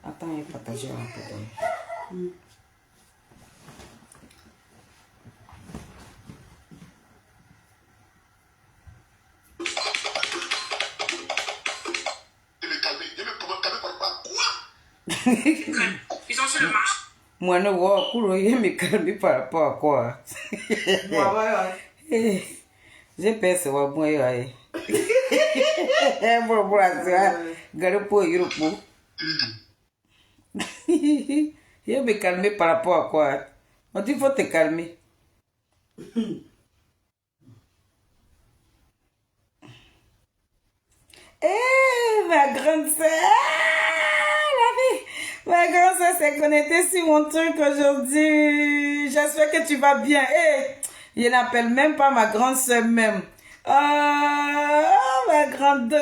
Attends, il partager un peu. Ils sont sur le marché. Moi, ne vois pas, il me calme par rapport à quoi. J'ai pensé, moi, bon, il me calmer par rapport à quoi? On dit, il faut te calmer. Ma grande sœur, ma grande sœur s'est connectée sur mon truc aujourd'hui. J'espère que tu vas bien. Je n'appelle même pas ma grande sœur même. Ma grande.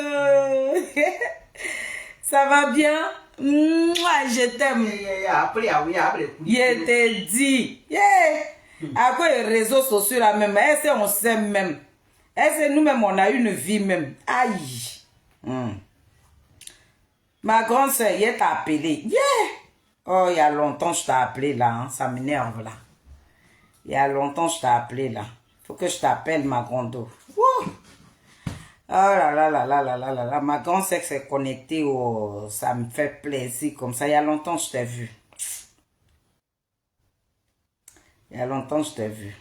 Ça va bien? Moi, je t'aime. Je te dis. À quoi les réseaux sociaux là même? Est-ce qu'on s'aime même? Est-ce que nous-mêmes on a une vie même? Aïe. Ma grande soeur, elle t'a appelé. Oh, il y a longtemps je t'ai appelé là. Hein. Ça m'énerve là. Il y a longtemps je t'ai appelé là. Faut que je t'appelle ma grande. Oh là là là là là là là là. Ma grande soeur s'est connectée. Oh, ça me fait plaisir comme ça. Il y a longtemps je t'ai vu. Il y a longtemps je t'ai vu.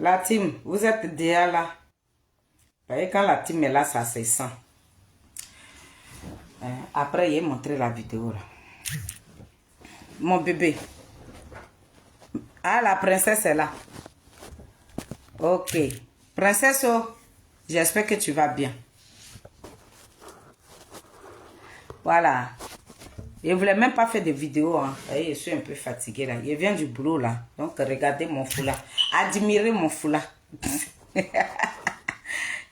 La team, vous êtes déjà là. Vous voyez, quand la team est là, ça se sent. Après, il a montré la vidéo là. Mon bébé. Ah, la princesse est là. Ok. Princesse, j'espère que tu vas bien. Voilà. Je ne voulais même pas faire de vidéo. Hein. Je suis un peu fatiguée là. Je viens du boulot là. Donc, regardez mon foulard. Admirez mon foulard.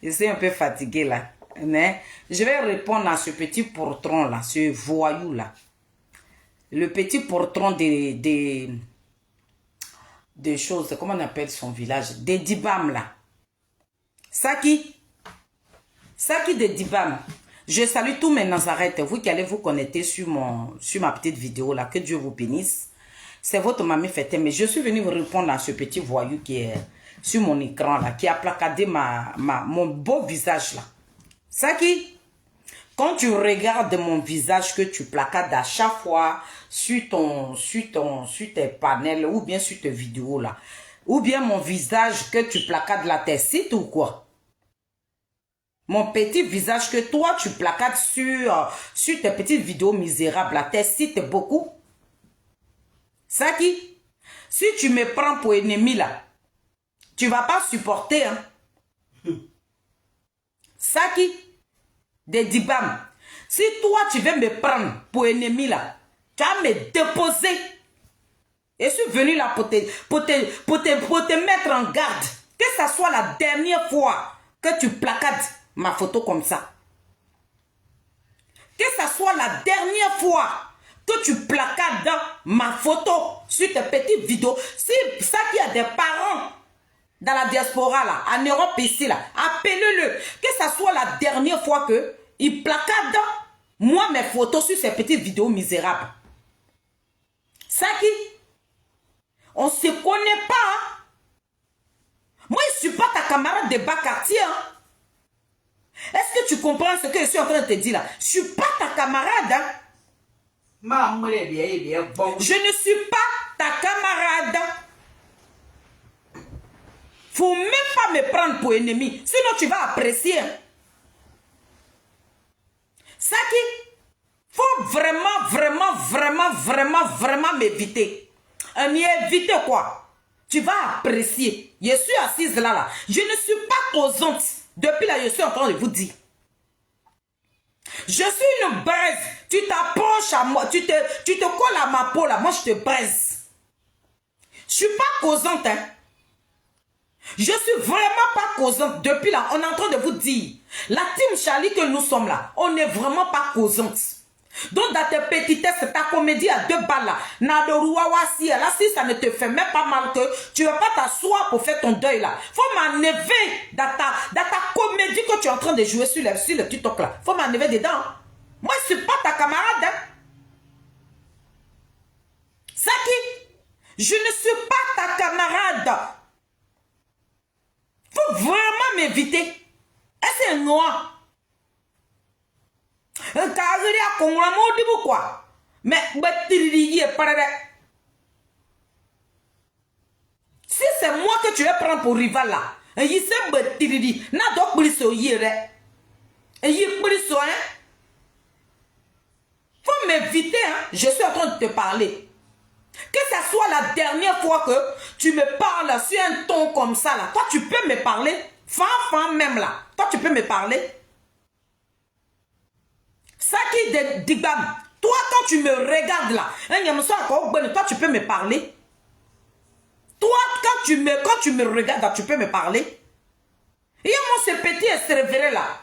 Je suis un peu fatiguée là. Mais je vais répondre à ce petit portron là. Ce voyou là. Le petit portron des choses. Comment on appelle son village? Des Dibam là. Saki de Dibam. Je salue tous mes Nazareth, vous qui allez vous connecter sur ma petite vidéo là, que Dieu vous bénisse. C'est votre mamie Fêté, mais je suis venu vous répondre à ce petit voyou qui est sur mon écran là, qui a placardé mon beau visage là. Saki, quand tu regardes mon visage que tu placades à chaque fois sur tes panels ou bien sur tes vidéos là, ou bien mon visage que tu placades là, tes sites ou quoi? Mon petit visage que toi, tu placades sur tes petites vidéos misérables, là, tes sites beaucoup. Saki, si tu me prends pour ennemi, là, tu vas pas supporter, hein. Saki, de Dibam, si toi, tu veux me prendre pour ennemi, là, tu vas me déposer. Je suis venu là pour te mettre en garde. Que ça soit la dernière fois que tu placades ma photo comme ça. Que ça soit la dernière fois que tu placades ma photo sur tes petites vidéos. Si ça qui a des parents dans la diaspora là, en Europe ici là, appelez-le. Que ça soit la dernière fois que il placade moi mes photos sur ces petites vidéos misérables. Ça qui, on se connaît pas. Hein? Moi je suis pas ta camarade de bas quartier. Hein? Est-ce que tu comprends ce que je suis en train de te dire là? Je suis pas ta camarade. Hein? Je ne suis pas ta camarade. Faut même pas me prendre pour ennemi. Sinon tu vas apprécier. Ça qui, faut vraiment m'éviter. M'éviter quoi? Tu vas apprécier. Je suis assise là. Je ne suis pas causante. Depuis là, je suis en train de vous dire. Je suis une braise. Tu t'approches à moi, tu te colles à ma peau là, moi je te braise. Je suis pas causante, hein. Je suis vraiment pas causante. Depuis là, on est en train de vous dire, la team Charlie que nous sommes là, on n'est vraiment pas causante. Donc dans tes petitesses, ta comédie à 2 balles là, là, si ça ne te fait même pas mal que tu ne vas pas t'asseoir pour faire ton deuil là. Faut m'enlever dans ta comédie que tu es en train de jouer sur le TikTok là. Faut m'enlever dedans. Moi je suis pas ta camarade. Hein. Saki, je ne suis pas ta camarade. Faut vraiment m'éviter. Est-ce un noir? Un carré à Congo, quoi. Mais, si c'est moi que tu veux prendre pour rival là, il s'est battu, n'a donc pris ce yére. Et il pris ce, hein? Faut m'éviter, hein? Je suis en train de te parler. Que ce soit la dernière fois que tu me parles sur un ton comme ça là, toi tu peux me parler, fan même là, toi tu peux me parler. Ça qui est Dibam, toi quand tu me regardes là, toi tu peux me parler. Toi quand tu me regardes là, tu peux me parler. Et moi ce petit est là.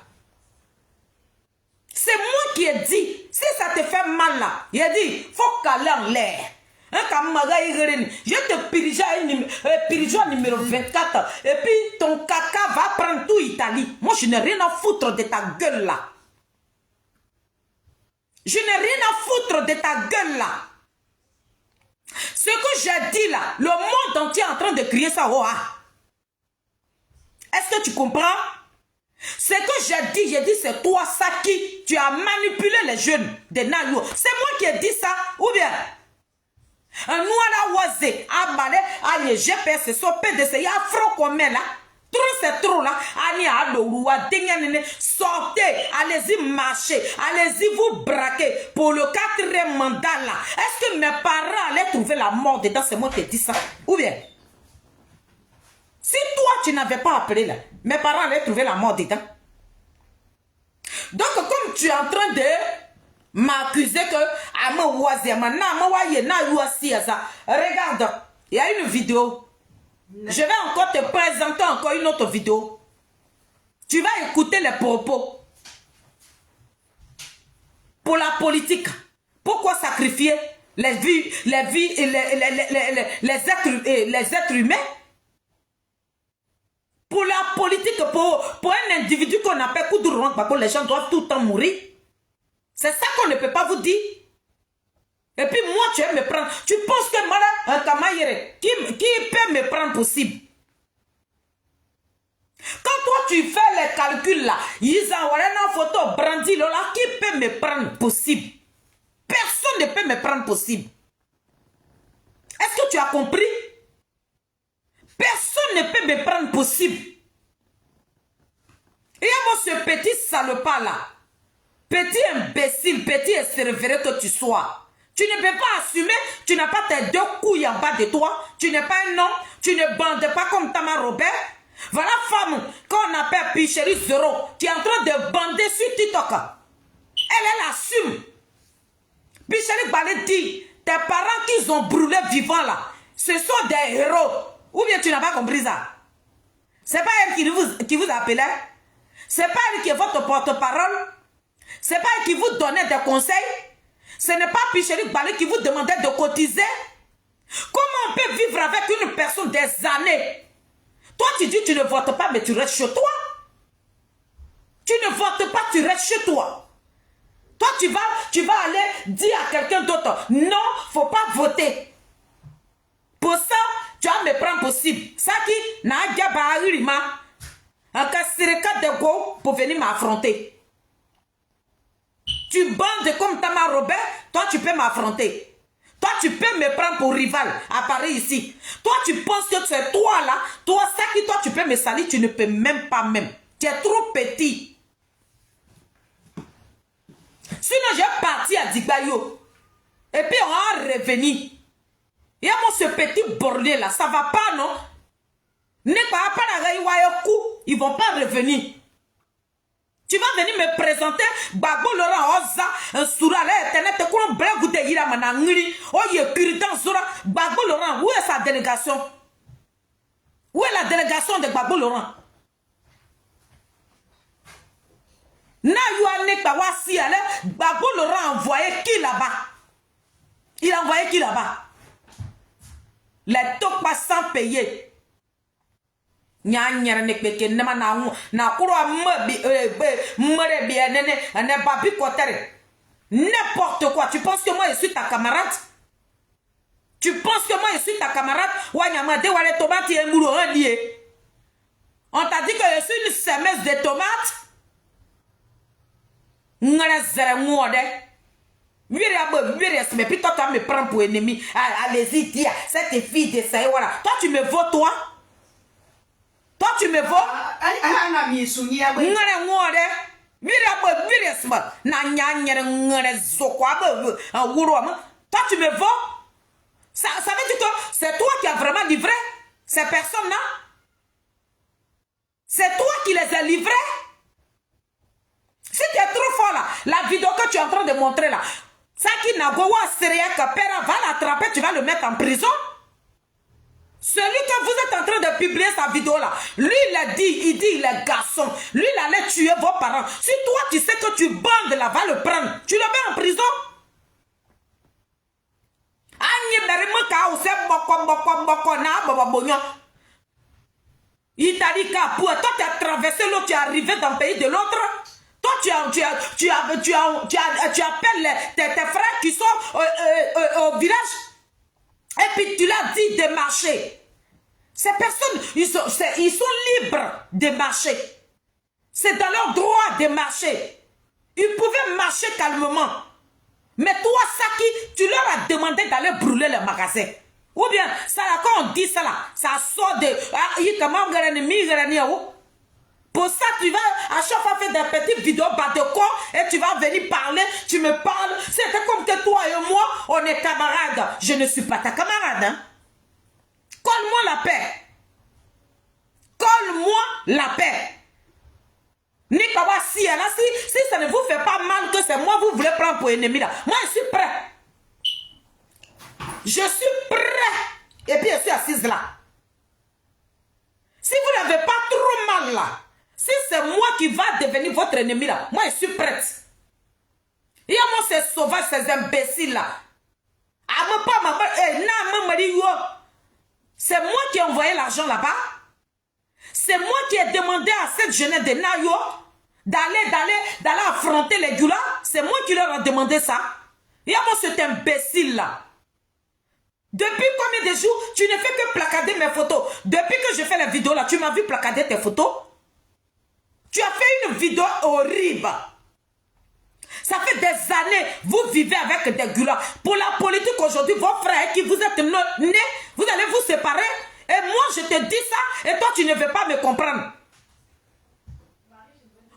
C'est moi qui ai dit, si ça te fait mal là, il a dit, faut caler en l'air. Je te pirigeois numéro 24 et puis ton caca va prendre tout Italie. Moi je n'ai rien à foutre de ta gueule là. Je n'ai rien à foutre de ta gueule là. Ce que j'ai dit là, le monde entier est en train de crier ça. Oh, ah. Est-ce que tu comprends? Ce que j'ai dit c'est toi Saki. Tu as manipulé les jeunes de Nayou. C'est moi qui ai dit ça ou bien? Un noir à oisé, à balai, à les GPS, so PDC, il y a franc commun là. Trop c'est trop là. Ani à l'ouroua, sortez, allez-y marcher, allez-y vous braquer pour le 4e mandat là. Est-ce que mes parents allaient trouver la mort dedans? C'est moi qui ai dit ça. Ou bien? Si toi tu n'avais pas appelé là, mes parents allaient trouver la mort dedans. Donc comme tu es en train de m'accuser que regarde, il y a une vidéo. Je vais encore te présenter encore une autre vidéo. Tu vas écouter les propos. Pour la politique. Pourquoi sacrifier les vies et les êtres humains? Pour la politique, pour un individu qu'on appelle Koudouron, parce que les gens doivent tout le temps mourir. C'est ça qu'on ne peut pas vous dire. Et puis moi, tu veux me prendre. Tu penses que moi, un Kamayere, qui peut me prendre possible? Quand toi, tu fais les calculs là, ils envoient une photo brandi là, qui peut me prendre possible? Personne ne peut me prendre possible. Est-ce que tu as compris? Personne ne peut me prendre possible. Et moi, ce petit salopard là, petit imbécile, petit esservéré que tu sois, tu ne peux pas assumer, tu n'as pas tes 2 couilles en bas de toi, tu n'es pas un homme, tu ne bandes pas comme Tama Robert. Voilà femme qu'on appelle Picheri Zero, qui est en train de bander sur TikTok. Elle assume. Picheri Balé dit, tes parents qu'ils ont brûlé vivants là, ce sont des héros. Ou bien tu n'as pas compris ça? C'est pas elle qui vous appelait. C'est pas elle qui est votre porte-parole. C'est pas elle qui vous donnait des conseils. Ce n'est pas Picheri Balé qui vous demandait de cotiser. Comment on peut vivre avec une personne des années? Toi tu dis tu ne votes pas mais tu restes chez toi. Tu ne votes pas, tu restes chez toi. Toi tu vas aller dire à quelqu'un d'autre, non, faut pas voter. Pour ça, tu vas me prendre possible. Ça qui n'a pas eu un cassireka de go pour venir m'affronter. Tu bandes comme Tama Robert, toi tu peux m'affronter. Toi tu peux me prendre pour rival à Paris ici. Toi tu penses que c'est toi là, toi ça qui toi tu peux me salir, tu ne peux même pas même. Tu es trop petit. Sinon j'ai parti à Digbayo. Et puis on va revenir. Et moi ce petit bordel là, ça va pas non? Ils vont pas revenir. Tu vas venir me présenter Gbagbo Laurent Oza, Sourale, Internet, Kouron Blegoute Yira Manangri, Oye Puritan Zora, Gbagbo Laurent, où est sa délégation? Où est la délégation de Gbagbo Laurent? Na Youane Kawasi, Gbagbo Laurent a envoyé qui là-bas? Il a envoyé qui là-bas? Les taux passants payés. N'importe quoi. Tu penses que moi je suis ta camarade? Tu penses que moi je suis ta camarade? On t'a dit que je suis une semeuse de tomates? Mais puis toi tu vas me prendre pour ennemi. Allez-y, dis cette fille de ça et voilà. Toi tu me vaux, toi? Toi tu me vaux? Toi tu me vaux? Ça veut dire que c'est toi qui as vraiment livré ces personnes-là? C'est toi qui les as livrées? Si tu es trop fort là, la vidéo que tu es en train de montrer là, Saki Nagowa Seriak Pera va l'attraper, tu vas le mettre en prison. Celui que vous êtes en train de publier sa vidéo là, lui il a dit, il est garçon. Lui il allait tuer vos parents. Si toi tu sais que tu bandes là, va le prendre. Tu le mets en prison. Il t'a dit qu'à toi tu as traversé l'autre, tu es arrivé dans le pays de l'autre. Toi, tu appelles tes frères qui sont au village. Et puis tu l'as dit de marcher. Ces personnes, ils sont libres de marcher. C'est dans leur droit de marcher. Ils pouvaient marcher calmement. Mais toi, Saki, tu leur as demandé d'aller brûler le magasin. Ou bien, ça là, quand on dit ça là, ça sort de... Pour ça, tu vas à chaque fois faire des petites vidéos bas de corps et tu vas venir parler, tu me parles. C'est comme que toi et moi, on est camarades. Je ne suis pas ta camarade. Hein? Colle-moi la paix. Colle-moi la paix. Nikawa si ça ne vous fait pas mal que c'est moi vous voulez prendre pour ennemi là. Moi, je suis prêt. Je suis prêt. Et puis, je suis assise là. Si vous n'avez pas trop mal là, si c'est moi qui va devenir votre ennemi là, moi je suis prête. Il y a moi ces sauvages, ces imbéciles là. C'est moi qui ai envoyé l'argent là-bas. C'est moi qui ai demandé à cette jeunesse de Nayo d'aller affronter les Gula. C'est moi qui leur ai demandé ça. Il y a moi cet imbécile là. Depuis combien de jours tu ne fais que placader mes photos? Depuis que je fais la vidéo là, tu m'as vu placader tes photos? Tu as fait une vidéo horrible. Ça fait des années, vous vivez avec des gulas. Pour la politique aujourd'hui, vos frères qui vous êtes nés, vous allez vous séparer. Et moi, je te dis ça, et toi, tu ne veux pas me comprendre.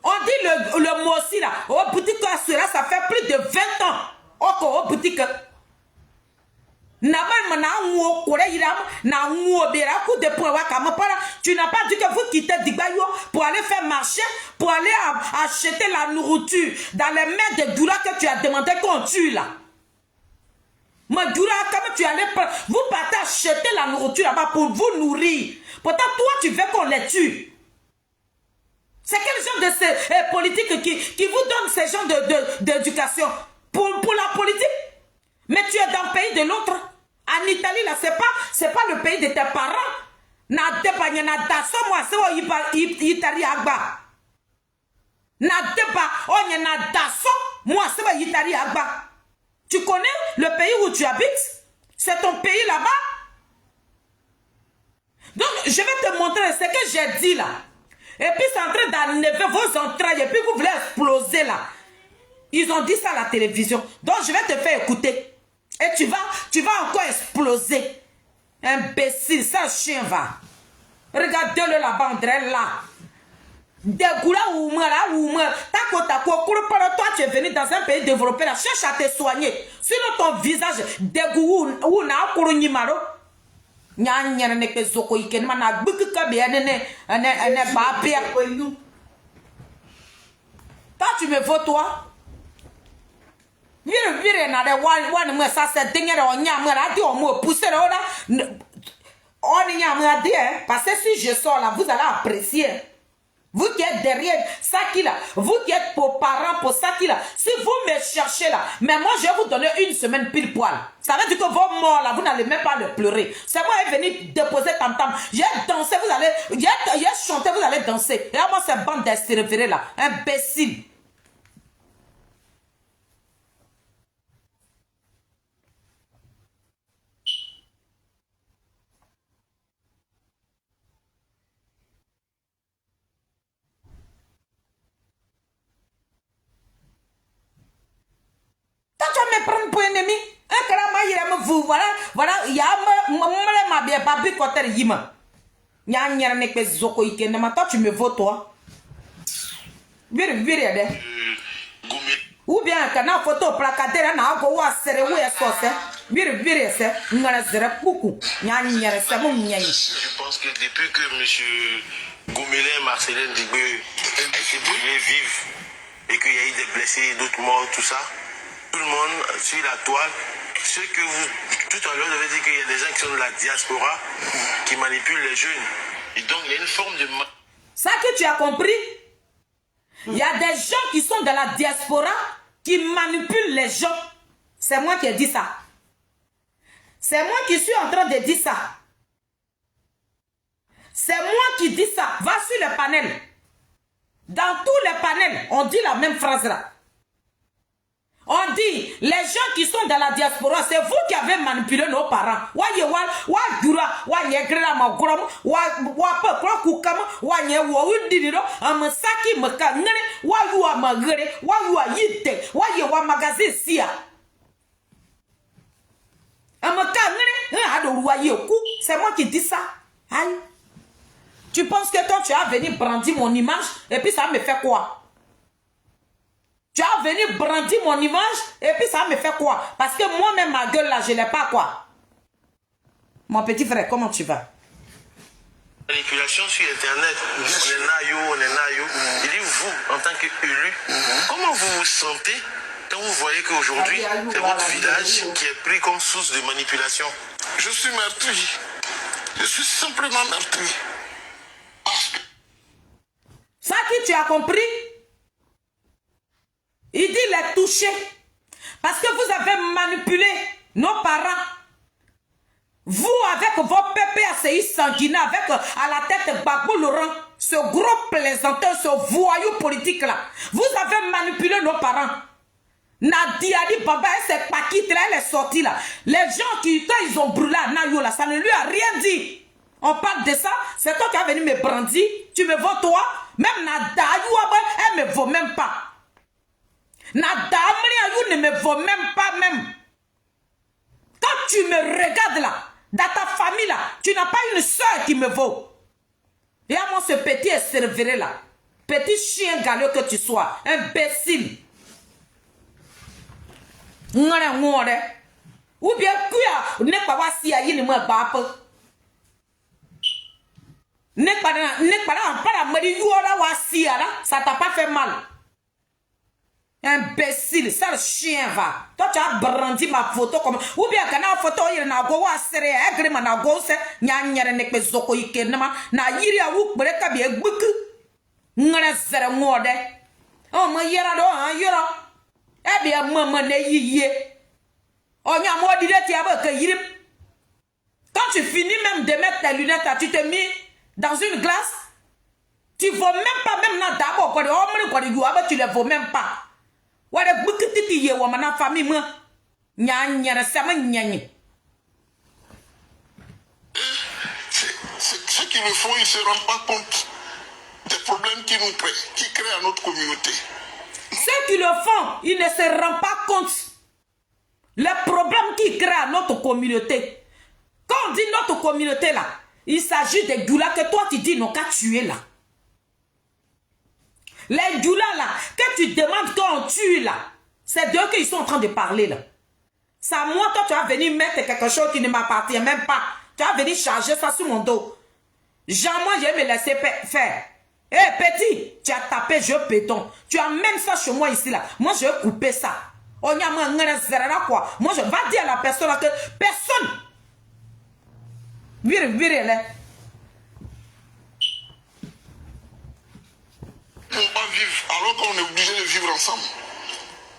On dit le mot aussi là, au boutique, ça fait plus de 20 ans. Au boutique. Tu n'as pas dit que vous quittez Digbayo pour aller faire marché, pour aller acheter la nourriture dans les mains de Doura que tu as demandé qu'on tue là. Mais Doura, comme tu allais, vous partez acheter la nourriture là-bas pour vous nourrir. Pourtant, toi, tu veux qu'on les tue. C'est quel genre de ces politiques qui vous donne ces genres d'éducation pour la politique? Mais tu es dans le pays de l'autre. En Italie, là, c'est pas le pays de tes parents. Tu connais le pays où tu habites? C'est ton pays là-bas? Donc, je vais te montrer ce que j'ai dit là. Et puis, c'est en train d'enlever vos entrailles. Et puis, vous voulez exploser là. Ils ont dit ça à la télévision. Donc, je vais te faire écouter. Et tu vas encore exploser. Imbécile, ça chien va. Regardez-le la banderole là. Dégoula ou moi. Toi, tu es venu dans un pays développé là. Cherche à te soigner. Sinon, ton visage dégoût ou n'a pas de nimaro. Nyanya ne ke zoko ike na buku ka be ne ba pia. Toi, tu me vaux, toi. Ça c'est dingue. Parce que si je sors là, vous allez apprécier. Vous qui êtes derrière Saki là, vous qui êtes pour parents pour Saki là, si vous me cherchez là, mais moi je vais vous donner une semaine pile poil. Ça veut dire que vos morts là, vous n'allez même pas le pleurer. C'est moi qui est venu déposer tam-tam. J'ai dansé, vous allez, j'ai chanté, vous allez danser. Et moi c'est bande d'estéréférés là, imbécile. Tu vas me prendre pour ennemi. Un carama, il me vous, voilà, il y a ma bien, pas bi côté yima. Nya nya ne pe zoko ike ne ma toi tu me vaux toi. Vire de. Ou bien kana photo placataire na go wa sere wo esose. Vire se ngara zere kuku. Nya nya se mo nya. Je pense que depuis que monsieur Goumélé et Marcelin Digbé a été brûlés vifs et qu'il y a eu des blessés, d'autres morts, tout ça, tout le monde sur la toile, ce que vous, tout à l'heure, vous avez dit qu'il y a des gens qui sont de la diaspora qui manipulent les jeunes. Et donc, il y a une forme de... Ça que tu as compris? Il y a des gens qui sont de la diaspora qui manipulent les gens. C'est moi qui ai dit ça. C'est moi qui suis en train de dire ça. C'est moi qui dis ça. Va sur le panel. Dans tous les panels, on dit la même phrase là. On dit, les gens qui sont dans la diaspora, c'est vous qui avez manipulé nos parents. C'est moi qui dis ça. Aïe. Tu penses que toi, tu as venu brandir mon image et puis ça me fait quoi? Tu as venu brandir mon image et puis ça me fait quoi? Parce que moi-même, ma gueule là, je n'ai pas quoi. Mon petit frère, comment tu vas? Manipulation sur Internet. On est naïo. Il dit, vous, en tant qu'élu, comment vous vous sentez quand vous voyez qu'aujourd'hui, c'est votre village qui est pris comme source de manipulation? Je suis meurtri. Je suis simplement meurtri. Ça qui tu as compris? Il dit les toucher. Parce que vous avez manipulé nos parents. Vous, avec vos PPACI sanguinaires, avec à la tête Babou Laurent, ce gros plaisanteur, ce voyou politique-là, vous avez manipulé nos parents. Nadia dit, Baba, c'est pas qui elle est sortie là. Les gens qui, quand ils ont brûlé à Nayo là, ça ne lui a rien dit. On parle de ça, c'est toi qui as venu me brandir. Tu me vaux toi. Même Nadia, elle ne me vaut même pas. Nadia, ne me vaut même pas même. Quand tu me regardes là, dans ta famille là, tu n'as pas une soeur qui me vaut. Et à moi ce petit esservéré là, petit chien galeux que tu sois, imbécile. Ou bien kuya ne pas voir si ayi ne me bape. Ne pas la mari yola wa si là, ça t'a pas fait mal. Imbécile, ça le chien va. Toi tu as brandi ma photo comme ou bien quand la photo il na go wa sere egre ma na go se nya nyere ne pe zoko ike na na yiri awu kpere ka bi egbuku. Ngara zere ngode. O mo yera do han yero. E bi mama ne yiye. O nya mo di de ti aba ka yiri. Quand tu finis même de mettre tes lunettes, tu te mets dans une glace. Tu ne vaux même pas même na d'abord quoi de homme quoi de you aba tu ne vaux même pas. Wade bukiti ye wa mana famille moi. Nya nya sama nya. Ce qu'ils le font, ils ne se rendent pas compte des problèmes qui nous créent, qui créent à notre communauté. Ceux qui le font, ils ne se rendent pas compte les problèmes qui créent à notre communauté. Quand on dit notre communauté là, il s'agit des goulas que toi tu dis non qu'à tuer là. Les goulas là, que tu demandes qu'on tue là, c'est d'eux qu'ils sont en train de parler là. Ça moi, toi tu as venu mettre quelque chose qui ne m'appartient même pas. Tu as venu charger ça sur mon dos. Jamais je vais me laisser faire. Eh petit, tu as tapé, je péton. Tu amènes ça chez moi ici là. Moi je vais couper ça. On y a quoi. Moi je vais dire à la personne là que personne. Vire là. On ne peut pas vivre alors qu'on est obligé de vivre ensemble.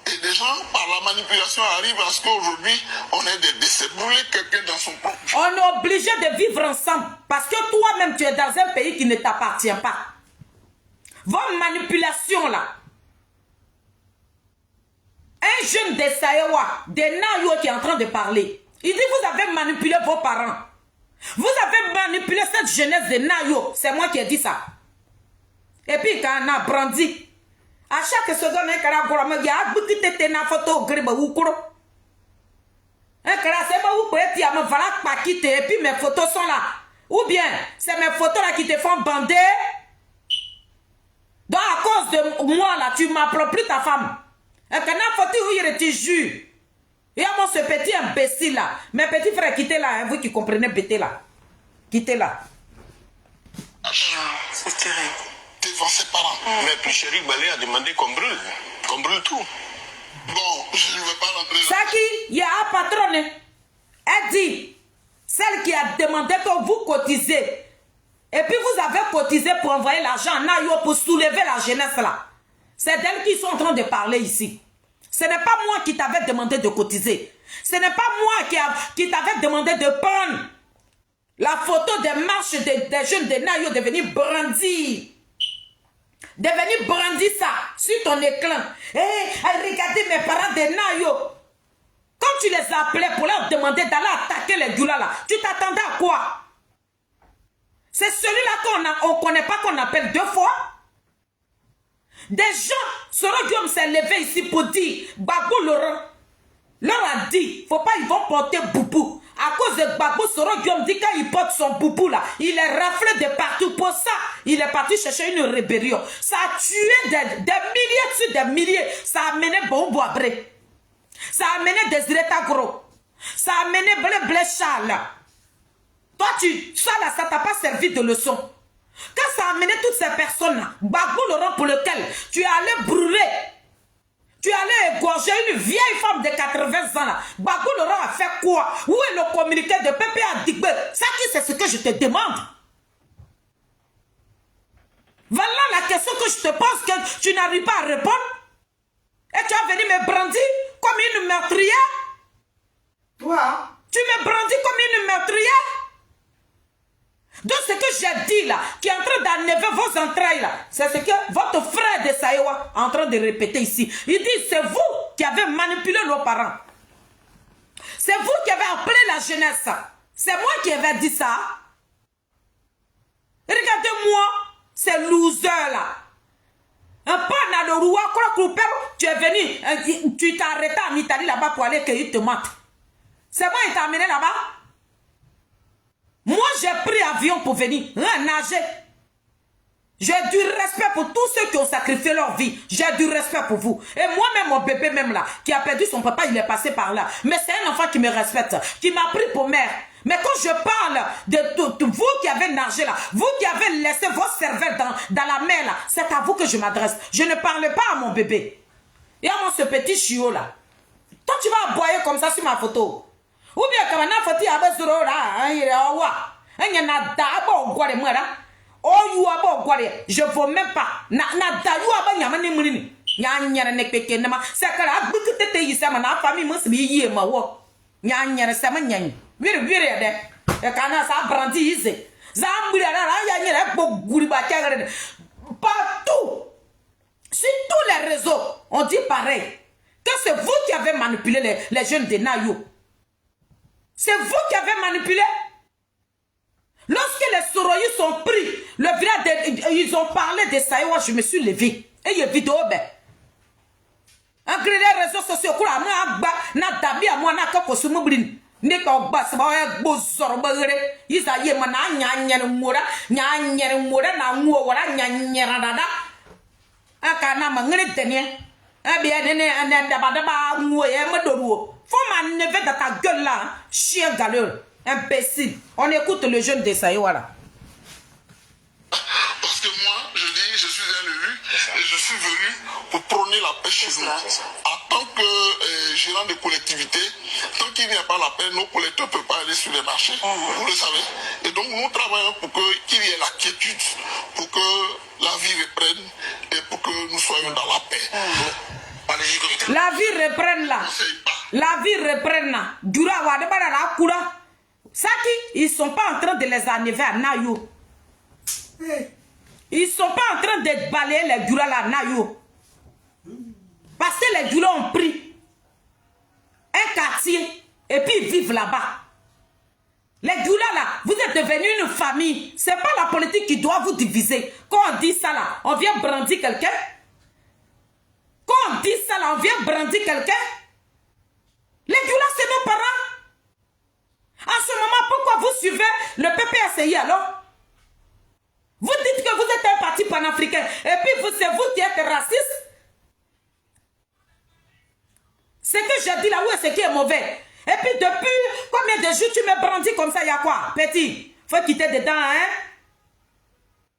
Et des gens, par la manipulation, arrivent à ce qu'aujourd'hui, on ait des décès. Brûler quelqu'un dans son propre. On est obligé de vivre ensemble. Parce que toi-même, tu es dans un pays qui ne t'appartient pas. Vos manipulations là. Un jeune de Saïwa, de Nayo qui est en train de parler. Il dit, vous avez manipulé vos parents. Vous avez manipulé cette jeunesse de Nayo. C'est moi qui ai dit ça. Et puis quand on a brandi. À chaque seconde, un cara il y a beaucoup de téna photo griba wukuro. Un cara c'est pas vous pouvez dire, me voilà pas quitter et puis mes photos sont là. Ou bien c'est mes photos là qui te font bander. Donc à cause de moi là, tu m'appropries ta femme. Et quand on photo où il te jure. Et à moi ce petit imbécile là. Mes petits frères quittez là, hein, vous qui comprenez bêtez là. Quittez là. C'est terrible. Devant ses parents. Mais puis chérie Balé a demandé qu'on brûle. Qu'on brûle tout. Bon, je ne vais pas rentrer là. Saki, il y a un patron. Elle dit, celle qui a demandé que vous cotisez. Et puis vous avez cotisé pour envoyer l'argent à Nayo pour soulever la jeunesse là. C'est d'elle qui sont en train de parler ici. Ce n'est pas moi qui t'avais demandé de cotiser. Ce n'est pas moi qui t'avais demandé de prendre la photo des marches des jeunes de Nayo de venir brandir. De venir brandir ça sur ton écran. Regardez mes parents de Nayo. Quand tu les appelais pour leur demander d'aller attaquer les doulas là, tu t'attendais à quoi? C'est celui-là qu'on ne connaît pas, qu'on appelle deux fois. Des gens, Soro Guillaume s'est levé ici pour dire, Babou Laurent leur a dit, faut pas, ils vont porter boubou. À cause de Babou, Soro Guillaume dit quand il porte son boubou là, il est raflé de partout. Pour ça, il est parti chercher une rébellion. Ça a tué des milliers sur des milliers. Ça a amené Bobo Abré. Ça a amené Désiré Tagro. Ça a amené Blé Charles. Toi, ça là, ça t'a pas servi de leçon. Quand ça a amené toutes ces personnes-là, Babou Laurent pour lequel tu es allé brûler, tu es allé égorger une vieille femme de 80 ans là. Babou Laurent a fait quoi? Où est le communiqué de Pépé Adigbe? Ça qui c'est ce que je te demande. Voilà la question que je te pose que tu n'arrives pas à répondre. Et tu as venu me brandir comme une meurtrière. Toi? Tu me brandis comme une meurtrière. Donc ce que j'ai dit là, qui est en train d'enlever vos entrailles là, c'est ce que votre frère de Saïwa est en train de répéter ici. Il dit, c'est vous qui avez manipulé nos parents. C'est vous qui avez appelé la jeunesse. C'est moi qui avais dit ça. Regardez-moi, ces losers là. Un peu dans le roi, tu es venu, tu t'es arrêté en Italie là-bas pour aller cueillir tomates. C'est moi qui t'a amené là-bas. Moi, j'ai pris avion pour venir nager. J'ai du respect pour tous ceux qui ont sacrifié leur vie. J'ai du respect pour vous. Et moi-même, mon bébé même là, qui a perdu son papa, il est passé par là. Mais c'est un enfant qui me respecte, qui m'a pris pour mère. Mais quand je parle de vous qui avez nagé là, vous qui avez laissé vos cervelles dans la mer là, c'est à vous que je m'adresse. Je ne parle pas à mon bébé. Et à moi, ce petit chiot là. Toi, tu vas aboyer comme ça sur ma photo. Ou bien comme un photo à Bezuro là, il est en roi. Il y en a d'abord quoi de moi là. Oh, you abo quoi de. Je ne veux même pas. Na d'ailleurs, il y a un moulin. Il y a un nepeke nama. C'est que là, beaucoup de pays, ça m'a famille, moi, c'est bien ma wo. Il y a un saman. Vire de. Et quand on a brandi ici. Zambri là, il y a un beau gouriba. Partout. Sur tous les réseaux, on dit pareil. Que c'est vous qui avez manipulé les jeunes de Nayo. C'est vous qui avez manipulé. Lorsque les Soroyis sont pris, le village ils ont parlé de Saïwa, je me suis levé. Et il y a vidéo, ben. En créé les réseaux sociaux, na dabi à moi, na kako sumublin. N'est pas au bas, ils a yé mana, nyan moura, na moura, nyan. Akana mangere tenien. Eh bien, un dabadaba, moué, me faut m'enlever dans ta gueule là, chien galeux, imbécile. On écoute le jeune de Saïwa là. Parce que moi, je dis, pour prôner la paix chez nous. En tant que gérant de collectivité, tant qu'il n'y a pas la paix, nos collecteurs ne peuvent pas aller sur les marchés, vous le savez. Et donc nous travaillons pour qu'il y ait la quiétude, pour que la vie reprenne et pour que nous soyons dans la paix. La vie reprenne là. La vie reprenne là. Dura wadebara la kura. Saki, ils sont pas en train de les enlever à Nayo. Ils sont pas en train de balayer les Dura là à Nayo. Parce que les Dura ont pris un quartier et puis ils vivent là-bas. Les Dura là, vous êtes devenus une famille. C'est pas la politique qui doit vous diviser. Quand on dit ça là, on vient brandir quelqu'un. Quand on dit ça là, on vient brandir quelqu'un. Les Dura, c'est nos parents. En ce moment, pourquoi vous suivez le PPACI alors? Vous dites que vous êtes un parti panafricain et puis c'est vous qui êtes raciste. Ce que j'ai dit là, où est-ce qui est mauvais? Et puis depuis combien de jours tu me brandis comme ça, il y a quoi? Petit, faut quitter dedans, hein?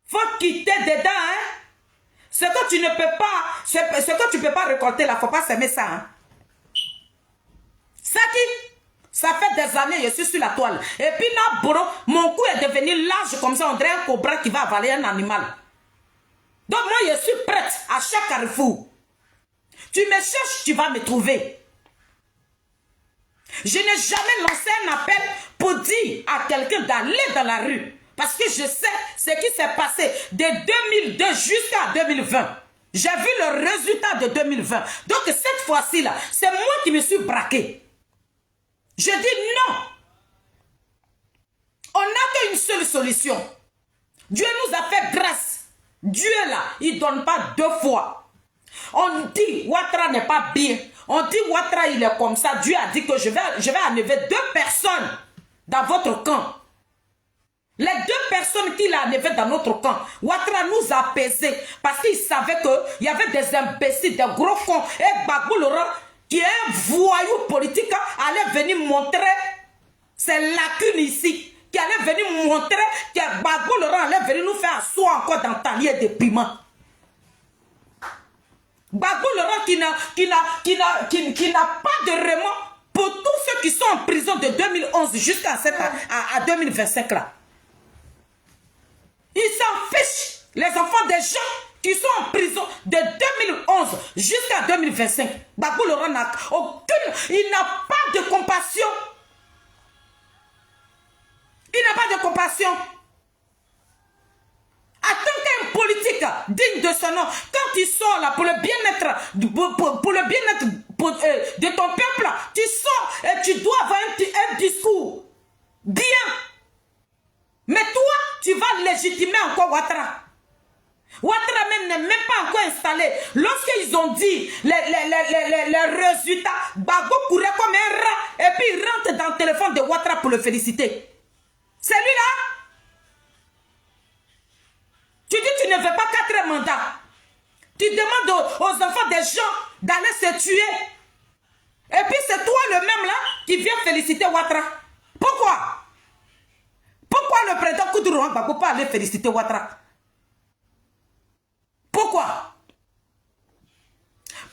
Faut quitter dedans, hein? Ce que tu ne peux pas, ce que tu peux pas récolter là, faut pas s'aimer ça, hein? Ça qui? Ça fait des années, je suis sur la toile. Et puis là, mon cou est devenu large comme ça, on dirait un cobra qui va avaler un animal. Donc moi, je suis prête à chaque carrefour. Tu me cherches, tu vas me trouver. Je n'ai jamais lancé un appel pour dire à quelqu'un d'aller dans la rue. Parce que je sais ce qui s'est passé de 2002 jusqu'à 2020. J'ai vu le résultat de 2020. Donc cette fois-ci là, c'est moi qui me suis braqué. Je dis non. On n'a qu'une seule solution. Dieu nous a fait grâce. Dieu là, il ne donne pas deux fois. On dit Ouattara n'est pas bien. On dit Ouattara il est comme ça. Dieu a dit que je vais enlever 2 personnes dans votre camp. Les 2 personnes qu'il a enlevées dans notre camp, Ouattara nous a apaisés parce qu'il savait qu'il y avait des imbéciles, des gros cons. Et Gbagbo Laurent, qui est un voyou politique, allait venir montrer ses lacunes ici. Qui allait venir montrer que Gbagbo Laurent allait venir nous faire asseoir encore dans talier de piment. Gbagbo Laurent qui n'a pas de remords pour tous ceux qui sont en prison de 2011 jusqu'à 2025 là. Ils s'en fichent, les enfants des gens qui sont en prison de 2011 jusqu'à 2025. Gbagbo Laurent n'a aucune, il n'a pas de compassion. Il n'a pas de compassion. Attends qu'un politique digne de son nom, quand il sort là pour le bien-être de ton peuple, tu sors et tu dois avoir un discours bien. Mais toi, tu vas légitimer encore Ouattara. Ouattara même n'est même pas encore installé. Lorsqu'ils ont dit les résultats, Gbagbo courait comme un rat et puis il rentre dans le téléphone de Ouattara pour le féliciter. C'est lui là. Tu dis tu ne veux pas 4 mandats. Tu demandes aux enfants des gens d'aller se tuer. Et puis c'est toi le même là qui vient féliciter Ouattara. Pourquoi? Pourquoi le président Kourouan Gbagbo peut aller féliciter Ouattara? Pourquoi?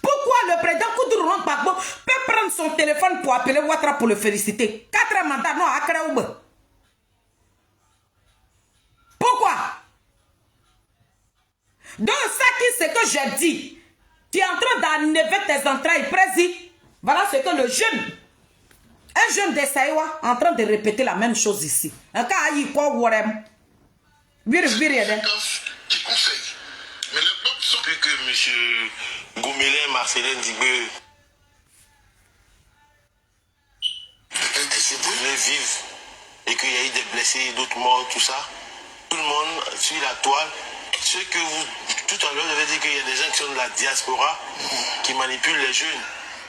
Pourquoi le président Kourouan Gbagbo peut prendre son téléphone pour appeler Ouattara pour le féliciter? 4 mandats, non, à Kraoube. Pourquoi? Donc ça qui c'est que j'ai dit, tu es en train d'enlever tes entrailles précis. Voilà ce que le jeune, un jeune de Saïwa est en train de répéter la même chose ici. Un cas qui conseille. Mais les peuples sont plus que M. Goumélé Marcelin Dibé les vivent et qu'il y a eu des blessés, d'autres morts, tout ça. Tout le monde suit la toile. Ce que vous, tout à l'heure, vous avez dit qu'il y a des gens qui sont de la diaspora qui manipulent les jeunes.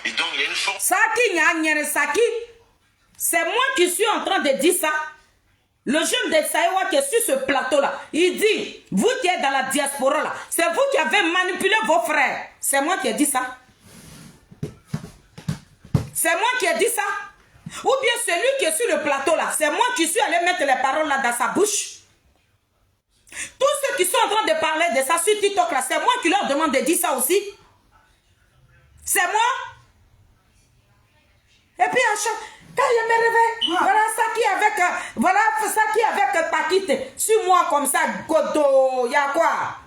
Et donc, il y a une force. Saki, c'est moi qui suis en train de dire ça. Le jeune de Saïwa qui est sur ce plateau-là, il dit, vous qui êtes dans la diaspora là, c'est vous qui avez manipulé vos frères. C'est moi qui ai dit ça. C'est moi qui ai dit ça. Ou bien celui qui est sur le plateau là, c'est moi qui suis allé mettre les paroles là dans sa bouche. Tous ceux qui sont en train de parler de ça sur TikTok là, c'est moi qui leur demande de dire ça aussi. C'est moi. Et puis, quand je me réveille, voilà ça qui est avec Paquite. Sur moi comme ça, Godo, il y a quoi?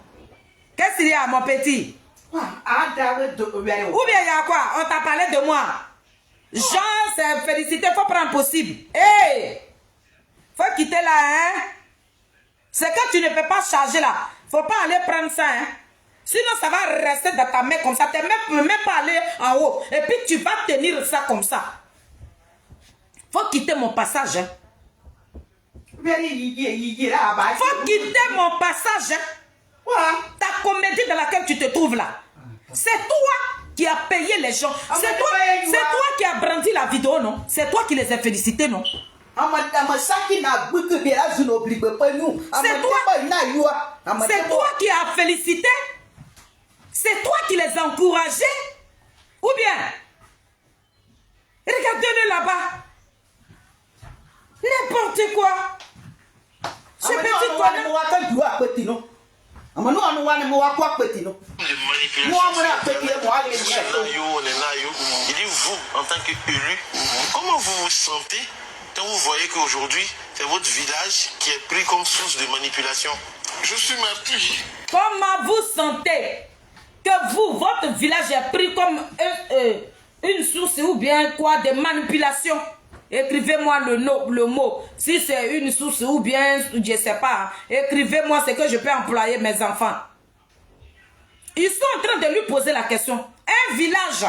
Qu'est-ce qu'il y a, mon petit? Ou bien il y a quoi? On t'a parlé de moi. Jean, c'est félicité, faut prendre possible. Hey! Faut quitter là, hein? C'est que tu ne peux pas charger là. Faut pas aller prendre ça, hein? Sinon, ça va rester dans ta main comme ça. Tu ne peux même pas aller en haut. Et puis, tu vas tenir ça comme ça. Faut quitter mon passage, hein? Faut quitter mon passage, hein? Ta comédie dans laquelle tu te trouves là. C'est toi qui as payé les gens. C'est toi qui as brandi la vidéo, non? C'est toi qui les as félicités, non? C'est toi qui as félicité. C'est toi qui les as encouragés. Ou bien, regardez-le là-bas. N'importe quoi. Ce petit bonhomme. Il dit, vous, en tant qu'élu, comment vous vous sentez quand vous voyez qu'aujourd'hui, c'est votre village qui est pris comme source de manipulation? Je suis meurtri. Comment vous sentez que vous, votre village est pris comme une source ou bien quoi de manipulation? Écrivez-moi le mot. Si c'est une source ou bien, je ne sais pas. Écrivez-moi ce que je peux employer mes enfants. Ils sont en train de lui poser la question. Un village.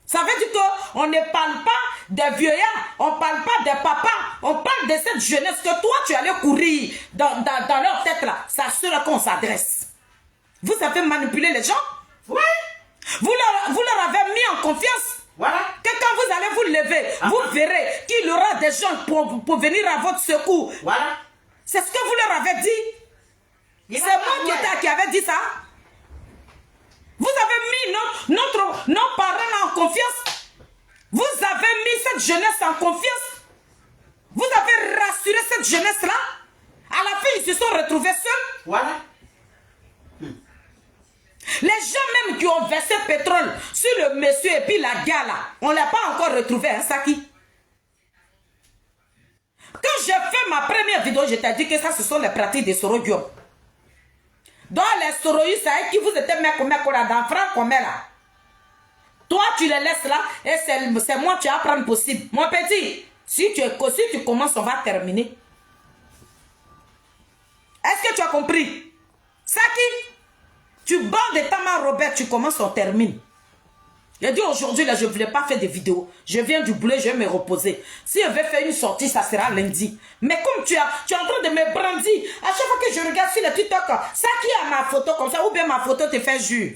Ça veut dire qu'on ne parle pas des vieillards, on ne parle pas des papas, on parle de cette jeunesse que toi tu allais courir dans leur tête là. C'est à cela qu'on s'adresse. Vous avez manipulé les gens? Oui. Vous leur avez mis en confiance. Voilà. Que quand vous allez vous lever, vous verrez qu'il y aura des gens pour venir à votre secours. Voilà. C'est ce que vous leur avez dit. C'est moi qui avait dit ça. Vous avez mis nos parents là en confiance. Vous avez mis cette jeunesse en confiance. Vous avez rassuré cette jeunesse là. À la fin, ils se sont retrouvés seuls. Voilà. Les gens même qui ont versé pétrole sur le monsieur et puis la gare là, on ne l'a pas encore retrouvé, hein, Saki. Quand j'ai fait ma première vidéo, je t'ai dit que ça, ce sont les pratiques des Soroguium. Dans les Soroïs, ça qui vous étiez mis comme là, dans Franck comme là. Toi, tu les laisses là, et c'est moi qui vas prendre possible. Mon petit, si tu commences, on va terminer. Est-ce que tu as compris? Saki, tu bandes de Tama Robert, tu commences, on termine. J'ai dit aujourd'hui, là, je ne voulais pas faire des vidéos. Je viens du boulot, je vais me reposer. Si je vais faire une sortie, ça sera lundi. Mais comme tu es en train de me brandir, à chaque fois que je regarde sur le TikTok, ça qui a ma photo comme ça, ou bien ma photo te fait jure.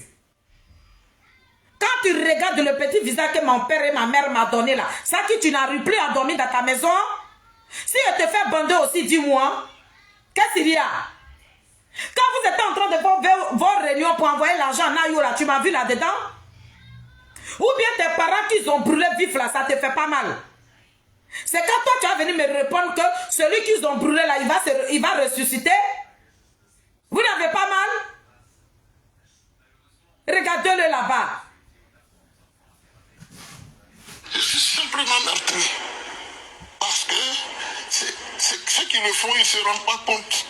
Quand tu regardes le petit visage que mon père et ma mère m'ont donné là, ça qui tu n'arrives plus à dormir dans ta maison, si je te fais bander aussi, dis-moi, qu'est-ce qu'il y a? Quand vous êtes en train de faire vos réunions pour envoyer l'argent à Nayola, tu m'as vu là-dedans? Ou bien tes parents qui ont brûlé vif là, ça te fait pas mal. C'est quand toi tu vas venir me répondre que celui qu'ils ont brûlé là, il va ressusciter. Vous n'avez pas mal? Regardez-le là-bas. Je suis simplement meurtri. Parce que ceux qui le font, ils ne se rendent pas compte.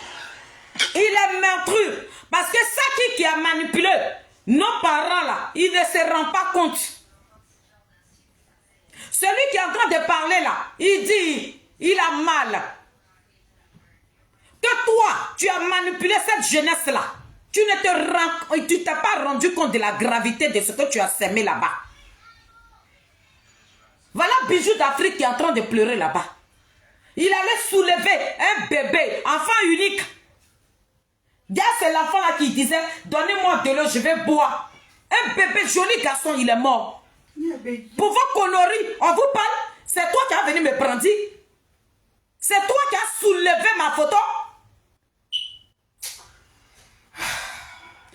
Il est meurtri. Parce que ça qui a manipulé nos parents là, il ne se rend pas compte. Celui qui est en train de parler là, il dit, il a mal. Que toi, tu as manipulé cette jeunesse là. Tu t'es pas rendu compte de la gravité de ce que tu as semé là-bas. Voilà Bijou d'Afrique qui est en train de pleurer là-bas. Il allait soulever un bébé, enfant unique. C'est l'enfant là qui disait, donnez-moi de l'eau, je vais boire. Un bébé, joli garçon, il est mort. Pour vos conneries, on vous parle, c'est toi qui as venu me prendre. C'est toi qui as soulevé ma photo.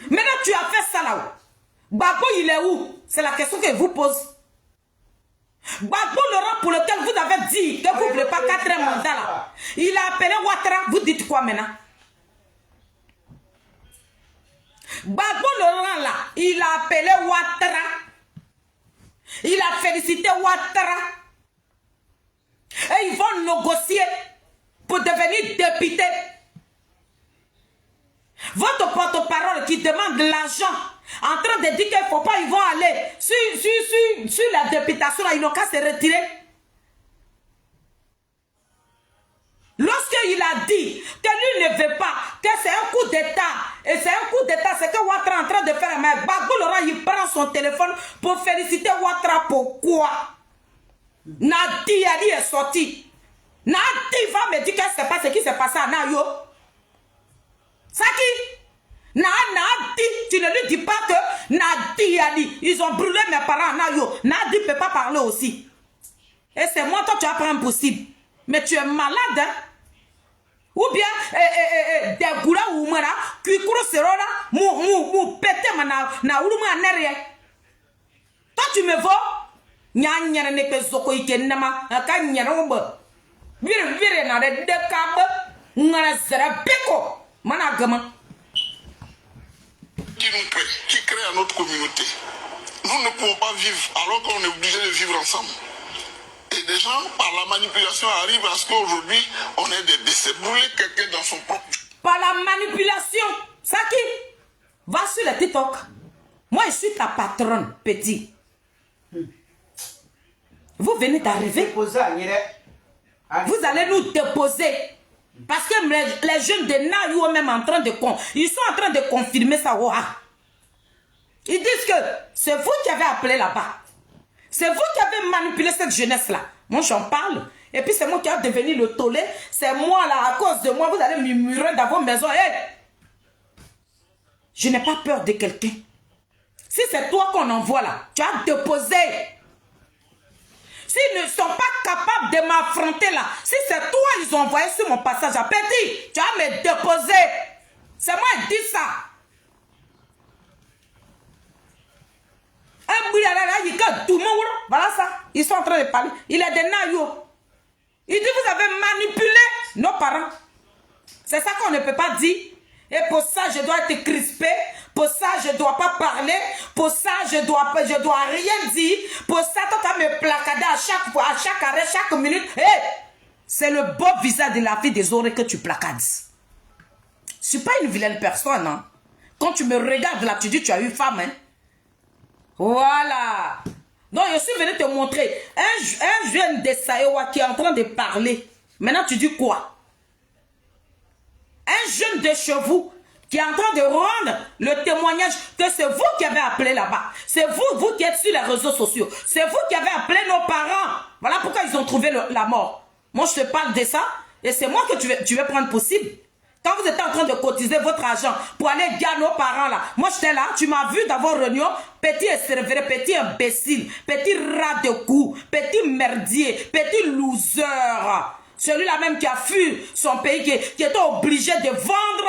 Maintenant, tu as fait ça là-haut. Babo, il est où? C'est la question que je vous pose. Babo Laurent, pour lequel vous avez dit que vous ne voulez pas 4 mandats là. Il a appelé Ouattara. Vous dites quoi maintenant? Babo Laurent là, il a appelé Ouattara. Il a félicité Ouattara. Et ils vont négocier pour devenir député. Votre porte-parole qui demande de l'argent, en train de dire qu'il ne faut pas, ils vont aller sur la députation, ils n'ont qu'à se retirer. Lorsqu'il a dit que lui ne veut pas, que c'est un coup d'État, et c'est un coup d'État, c'est que Ouattara est en train de faire, mais Gbagbo Laurent, il prend son téléphone pour féliciter Ouattara. Pourquoi? Nadi Ali est sorti. Nadi va me dire que c'est pas ce qui s'est passé à Nayo. Saki, Nadi, tu ne lui dis pas que Nadi Ali, ils ont brûlé mes parents à Nayo. Nadi ne peut pas parler aussi. Et c'est moi, toi, tu apprends impossible. Mais tu es malade, hein? Ou bien, des goula ou mara, qui courent ce rôle-là, mou pété, na ouluma nerrière. Toi, tu me vois? Nyanya ne ke zoko ike nama, ka nyaromba. Vire na de kaba, ngara zera beko, managama. Qui crée à notre communauté. Nous ne pouvons pas vivre alors qu'on est obligé de vivre ensemble. Et des gens, par la manipulation, arrivent à ce qu'aujourd'hui, on ait des décès. Brûler quelqu'un dans son propre... Par la manipulation, Saki, va sur le TikTok. Moi, je suis ta patronne, petit. Vous venez d'arriver. Vous allez nous déposer. Parce que les jeunes de Nayo même en train de... Ils sont en train de confirmer ça. Ils disent que c'est vous qui avez appelé là-bas. C'est vous qui avez manipulé cette jeunesse-là. Moi, j'en parle. Et puis, c'est moi qui ai devenu le tollé. C'est moi, là, à cause de moi, vous allez murmurer dans vos maisons. Hey! Je n'ai pas peur de quelqu'un. Si c'est toi qu'on envoie là, tu as déposé. S'ils ne sont pas capables de m'affronter là, si c'est toi ils ont envoyé sur mon passage à Petit, tu vas me déposer. C'est moi qui dis ça. Voilà ça. Ils sont en train de parler. Il est des Nayo. Il dit vous avez manipulé nos parents. C'est ça qu'on ne peut pas dire. Et pour ça, je dois être crispé. Pour ça, je ne dois pas parler. Pour ça, je dois rien dire. Pour ça, tu vas me placader à chaque fois, à chaque arrêt, chaque minute. Hey, c'est le beau visage de la fille des oreilles que tu placades. Je ne suis pas une vilaine personne. Hein. Quand tu me regardes là, tu dis tu as eu femme. Hein. Voilà. Donc, je suis venu te montrer un jeune de Saïwa qui est en train de parler. Maintenant, tu dis quoi? Un jeune de chez vous qui est en train de rendre le témoignage que c'est vous qui avez appelé là-bas. C'est vous qui êtes sur les réseaux sociaux. C'est vous qui avez appelé nos parents. Voilà pourquoi ils ont trouvé la mort. Moi, je te parle de ça et c'est moi que tu veux prendre possible. Quand vous êtes en train de cotiser votre argent pour aller gagner nos parents là, moi j'étais là, tu m'as vu dans vos réunions, petit esservéré, petit imbécile, petit rat de cou, petit merdier, petit loser. Celui-là même qui a fui son pays, qui était obligé de vendre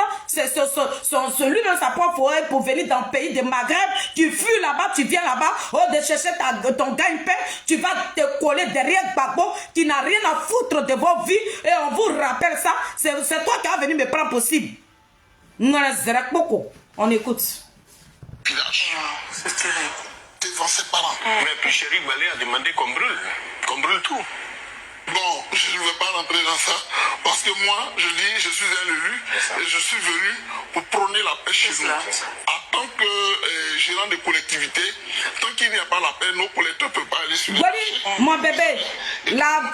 lui-même sa propre forêt pour venir dans le pays de Maghreb. Tu fuis là-bas, tu viens là-bas, de chercher ton gagne-pain, tu vas te coller derrière Gbagbo qui n'a rien à foutre de vos vies et on vous rappelle ça. C'est toi qui as venu me prendre possible. On écoute. C'est terrible. Devant ses parents. Mais puis Chéri Balé a demandé qu'on brûle tout. Bon, je ne vais pas rentrer dans ça, parce que moi, je dis, je suis un élu, et je suis venu pour prôner la paix chez nous. En tant que gérant de collectivité, tant qu'il n'y a pas la paix, nos collecteurs ne peuvent pas aller sur les marchés. Mon bébé,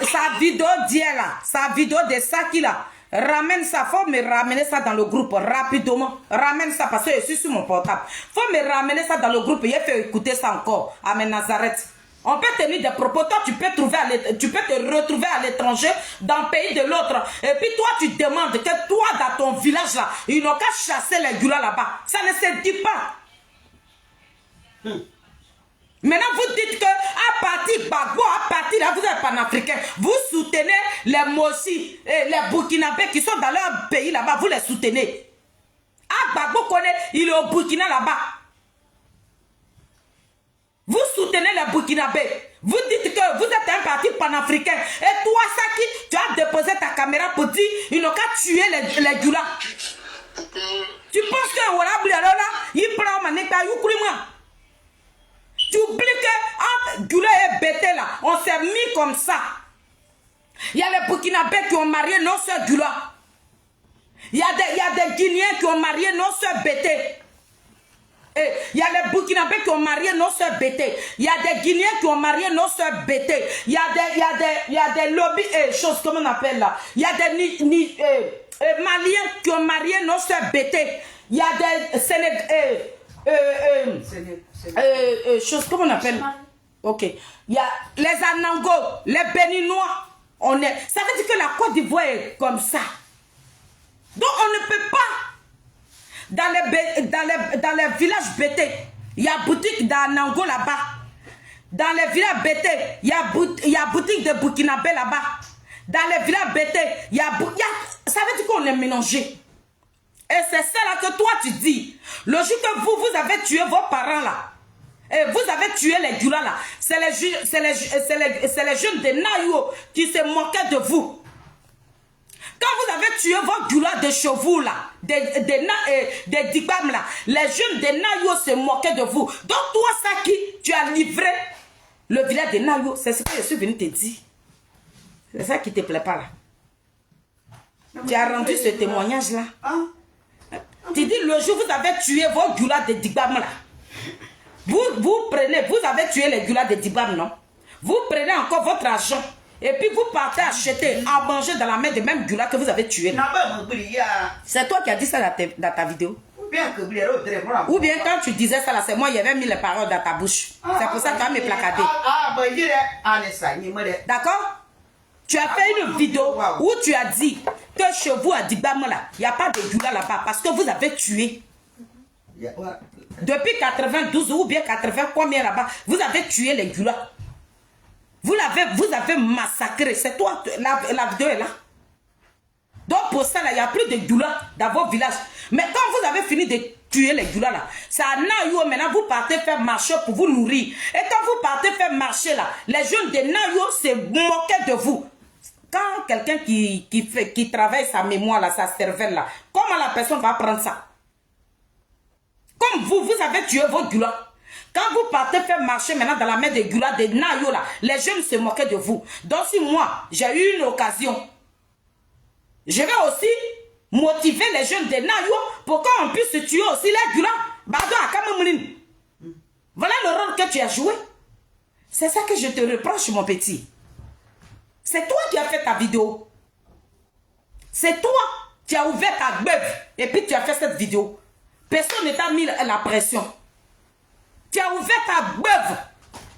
sa vidéo d'hier là, sa vidéo de Saki là, ramène ça, faut me ramener ça dans le groupe rapidement. Ramène ça parce que je suis sur mon portable. Faut me ramener ça dans le groupe, il fait écouter ça encore à mes Nazareth. On peut tenir des propos, toi tu peux te retrouver à l'étranger, dans le pays de l'autre. Et puis toi tu demandes que toi dans ton village là, ils n'ont qu'à chasser les goulas là-bas. Ça ne se dit pas. Maintenant vous dites que à partir Gbagbo, à partir là, vous êtes panafricain, vous soutenez les Mossi et les Burkinabés qui sont dans leur pays là-bas, vous les soutenez. Ah Gbagbo connaît, il est au Burkina là-bas. Vous soutenez les Burkinabés. Vous dites que vous êtes un parti panafricain. Et toi, Saki, tu as déposé ta caméra pour dire ils n'ont qu'à tuer les Goulas. Tu penses que voilà, il prend ma neta, tu oublies Gula est bêté là. On s'est mis comme ça. Il y a les Burkinabés qui ont marié nos soeurs Gula. Il y a des Guinéens qui ont marié nos soeurs bêtées. Il y a les Burkinabés qui ont marié nos soeurs bêtées. Il y a des Guinéens qui ont marié nos soeurs bêtées. Il y a des lobbies, choses, comment on appelle là. Il y a des Maliens qui ont marié nos soeurs bêtées. Il y a des choses, comment on appelle. Ok. Il y a les Anango, les Béninois. Ça veut dire que la Côte d'Ivoire est comme ça. Donc on ne peut pas. Dans les villages bêtés, il y a boutique d'Anango là-bas. Dans les villages bêtés, il y a boutique de Burkinabé là-bas. Dans les villages bêtés, ça veut dire qu'on est mélangé. Et c'est ça là que toi tu dis. Logique que vous avez tué vos parents là. Et vous avez tué les Gula là. C'est les jeunes de Nayo qui se moquaient de vous. Quand vous avez tué vos Gula de chevaux là, des Dibam là, les jeunes de Nayo se moquaient de vous. Donc toi, Saki, tu as livré le village de Nayo. C'est ce que je suis venu te dire. C'est ça qui ne te plaît pas là. Tu as rendu ce témoignage là. Tu dis le jour où vous avez tué vos Gula de Dibam là. Vous avez tué les Gula de Dibam, non? Vous prenez encore votre argent. Et puis vous partez acheter, à manger dans la main des mêmes Gula que vous avez tué. C'est toi qui as dit ça dans ta vidéo. Ou bien quand tu disais ça là, c'est moi qui avais mis les paroles dans ta bouche. C'est pour ça que tu as me placardé. D'accord? Tu as fait une vidéo où tu as dit que chez vous à Dibam là, il n'y a pas de Gula là-bas parce que vous avez tué. Depuis 92 ou bien 80 combien là-bas, vous avez tué les Gula. Vous avez massacré. C'est toi, la vidéo est là. Donc pour ça, il n'y a plus de Gula dans vos villages. Mais quand vous avez fini de tuer les Gula là, c'est à Nayo maintenant vous partez faire marcher pour vous nourrir. Et quand vous partez faire marcher là, les jeunes de Nayo se moquaient de vous. Quand quelqu'un qui travaille sa mémoire là, sa cervelle là, comment la personne va prendre ça? Comme vous avez tué vos Gula. Quand vous partez faire marcher maintenant dans la main des Gula, des Nayo là, les jeunes se moquaient de vous. Donc si moi, j'ai eu une occasion, je vais aussi motiver les jeunes des Nayo pour qu'on puisse tuer aussi les Gula. Voilà le rôle que tu as joué. C'est ça que je te reproche, mon petit. C'est toi qui as fait ta vidéo. C'est toi qui as ouvert ta beuve et puis tu as fait cette vidéo. Personne ne t'a mis la pression. Tu as ouvert ta beuve.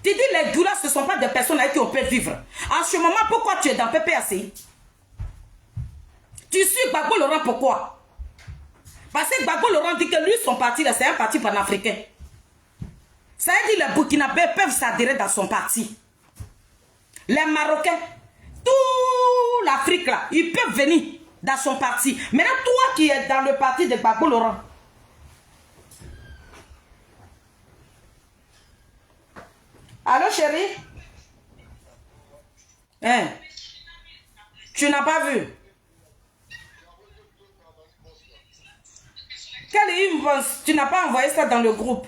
Tu dis les Gula, ce ne sont pas des personnes avec qui on peut vivre. En ce moment, pourquoi tu es dans PPAC? Tu suis Gbagbo Laurent, pourquoi? Parce que Gbagbo Laurent dit que lui, son parti, c'est un parti panafricain. Ça veut dire que les Burkinabés peuvent s'adhérer dans son parti. Les Marocains, toute l'Afrique là, ils peuvent venir dans son parti. Maintenant, toi qui es dans le parti de Gbagbo Laurent, allô chérie? Hein? Tu n'as pas vu? Quelle est une bonne... Tu n'as pas envoyé ça dans le groupe?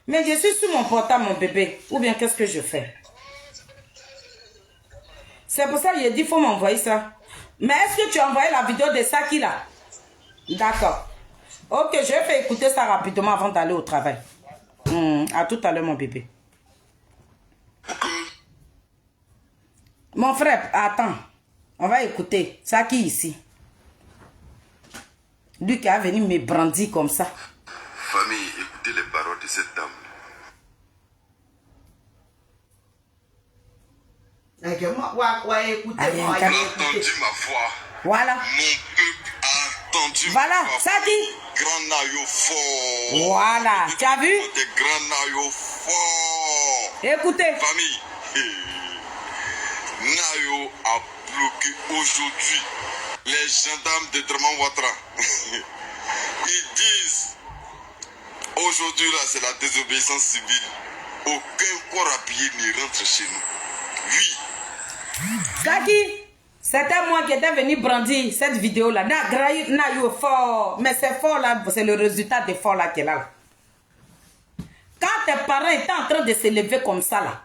Mais je suis sur mon portable, mon bébé. Ou bien qu'est-ce que je fais? C'est pour ça que j'ai dit qu'il faut m'envoyer ça. Mais est-ce que tu as envoyé la vidéo de Saki là? D'accord. Ok, je vais faire écouter ça rapidement avant d'aller au travail. À tout à l'heure, mon bébé. Mon frère, attends. On va écouter Saki ici. Lui qui a venu me brandir comme ça. Famille, écoutez les paroles de cette dame. J'ai entendu ma voix. Voilà. Mon peuple a entendu voilà, ma voix. ça dit. Grand Nayo fort. Voilà, tu as vu? Des grands Nayo fort. Écoutez. Famille, Nayo a bloqué aujourd'hui les gendarmes de Draman Ouattara. Ils disent, aujourd'hui là c'est la désobéissance civile. Aucun corps habillé ne rentre chez nous. Oui. C'était moi qui étais venu brandir cette vidéo-là. Fort. Mais c'est fort là, c'est le résultat des forts là qui est là. Quand tes parents étaient en train de se lever comme ça là,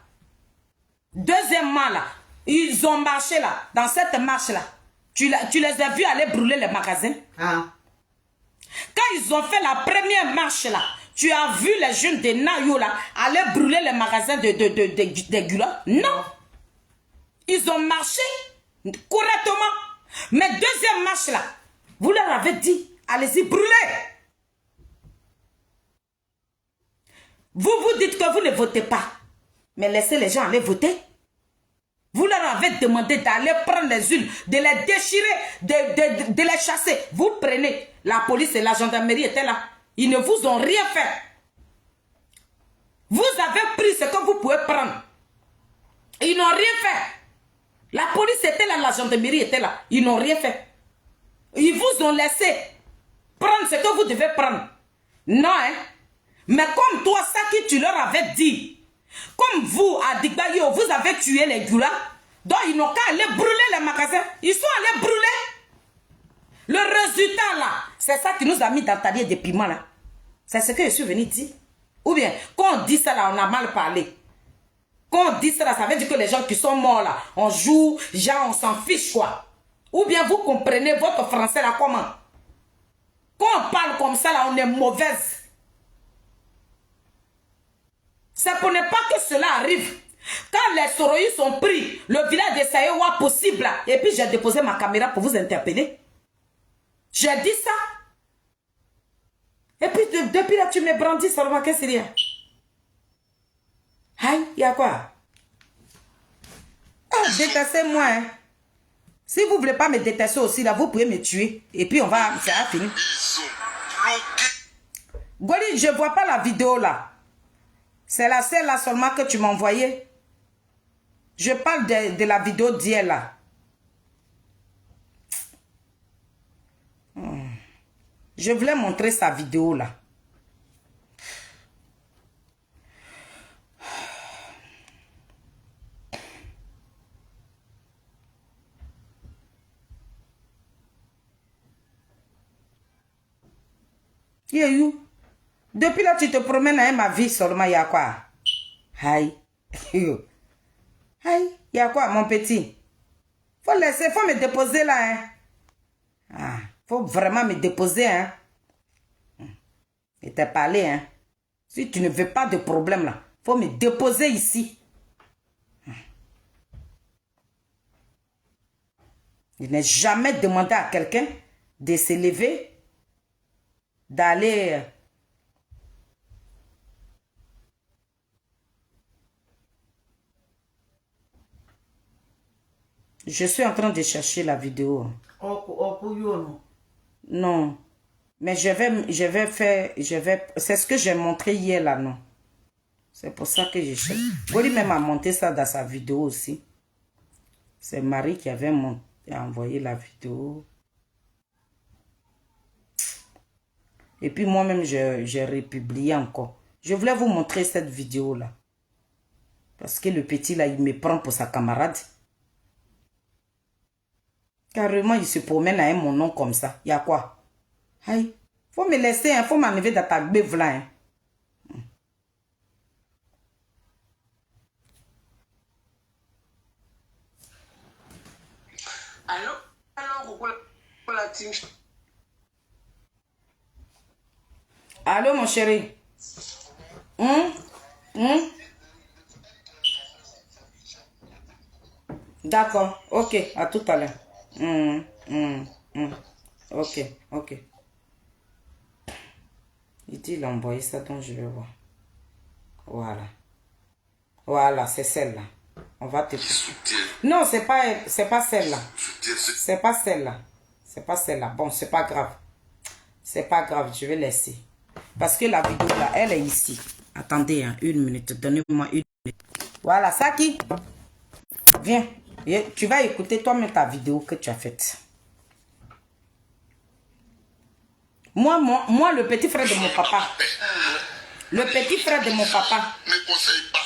deuxièmement là, ils ont marché là, dans cette marche là. Tu les as vus aller brûler les magasins. Ah. Quand ils ont fait la première marche là, tu as vu les jeunes de Nayou là aller brûler les magasins de Gula? Non. Ils ont marché correctement. Mais deuxième marche là, vous leur avez dit, allez-y, brûlez. Vous vous dites que vous ne votez pas. Mais laissez les gens aller voter. Vous leur avez demandé d'aller prendre les huiles, de les déchirer, de les chasser. Vous prenez. La police et la gendarmerie étaient là. Ils ne vous ont rien fait. Vous avez pris ce que vous pouvez prendre. Ils n'ont rien fait. La police était là, la gendarmerie était là. Ils n'ont rien fait. Ils vous ont laissé prendre ce que vous devez prendre. Non, hein. Mais comme toi, ça que tu leur avais dit, comme vous, à Digbayo, vous avez tué les Gula, donc ils n'ont qu'à aller brûler les magasins. Ils sont allés brûler. Le résultat là, c'est ça qui nous a mis dans ta vie de piment là. C'est ce que je suis venu dire. Ou bien, quand on dit ça là, on a mal parlé. Quand on dit ça là, ça veut dire que les gens qui sont morts là, on joue, genre on s'en fiche quoi. Ou bien vous comprenez votre français là comment? Quand on parle comme ça là, on est mauvaise. C'est pour ne pas que cela arrive. Quand les Soroïs ont pris le village de Saïwa possible, et puis j'ai déposé ma caméra pour vous interpeller. J'ai dit ça. Et puis depuis là, tu me brandis seulement, qu'est-ce qu'il y a? Aïe, il y a quoi? Ah, détestez-moi. Hein. Si vous ne voulez pas me détester aussi, là, vous pouvez me tuer. Et puis on va, ça va finir. Goli, je ne vois pas la vidéo là. C'est la seule là seulement que tu m'as envoyée. Je parle de la vidéo d'hier là. Je voulais montrer sa vidéo là. You. Depuis là, tu te promènes dans ma vie seulement, il y a quoi? Aïe. Aïe, il y a quoi, mon petit? Faut laisser, faut me déposer là, hein. Ah, faut vraiment me déposer, hein. Et t'es parlé, hein. Si tu ne veux pas de problème là, faut me déposer ici. Je n'ai jamais demandé à quelqu'un de se lever, d'aller... Je suis en train de chercher la vidéo. Non. Mais je vais faire, c'est ce que j'ai montré hier là, non. C'est pour ça que je cherche. Goli même a monté ça dans sa vidéo aussi. C'est Marie qui avait envoyé la vidéo. Et puis moi-même, j'ai republié encore. Je voulais vous montrer cette vidéo là. Parce que le petit là, il me prend pour sa camarade. Carrément, il se promène avec mon nom comme ça. Il y a quoi? Aïe. Faut me laisser, hein. Faut m'enlever dans ta beuve là. Hein. Allô? Allô, mon chéri? D'accord. Ok. À tout à l'heure. Ok. Ok. Il dit il a envoyé ça, donc je vais voir. Voilà. Voilà, c'est celle-là. On va te... Non, c'est pas celle-là. C'est pas celle-là. C'est pas celle-là. Bon, c'est pas grave. C'est pas grave, je vais laisser. Parce que la vidéo là, elle est ici. Attendez, hein, une minute. Donnez-moi une minute. Voilà, Saki. Viens. Tu vas écouter toi-même ta vidéo que tu as faite. Moi, le petit frère de mon papa. Le petit frère de mon papa. Ne conseille pas.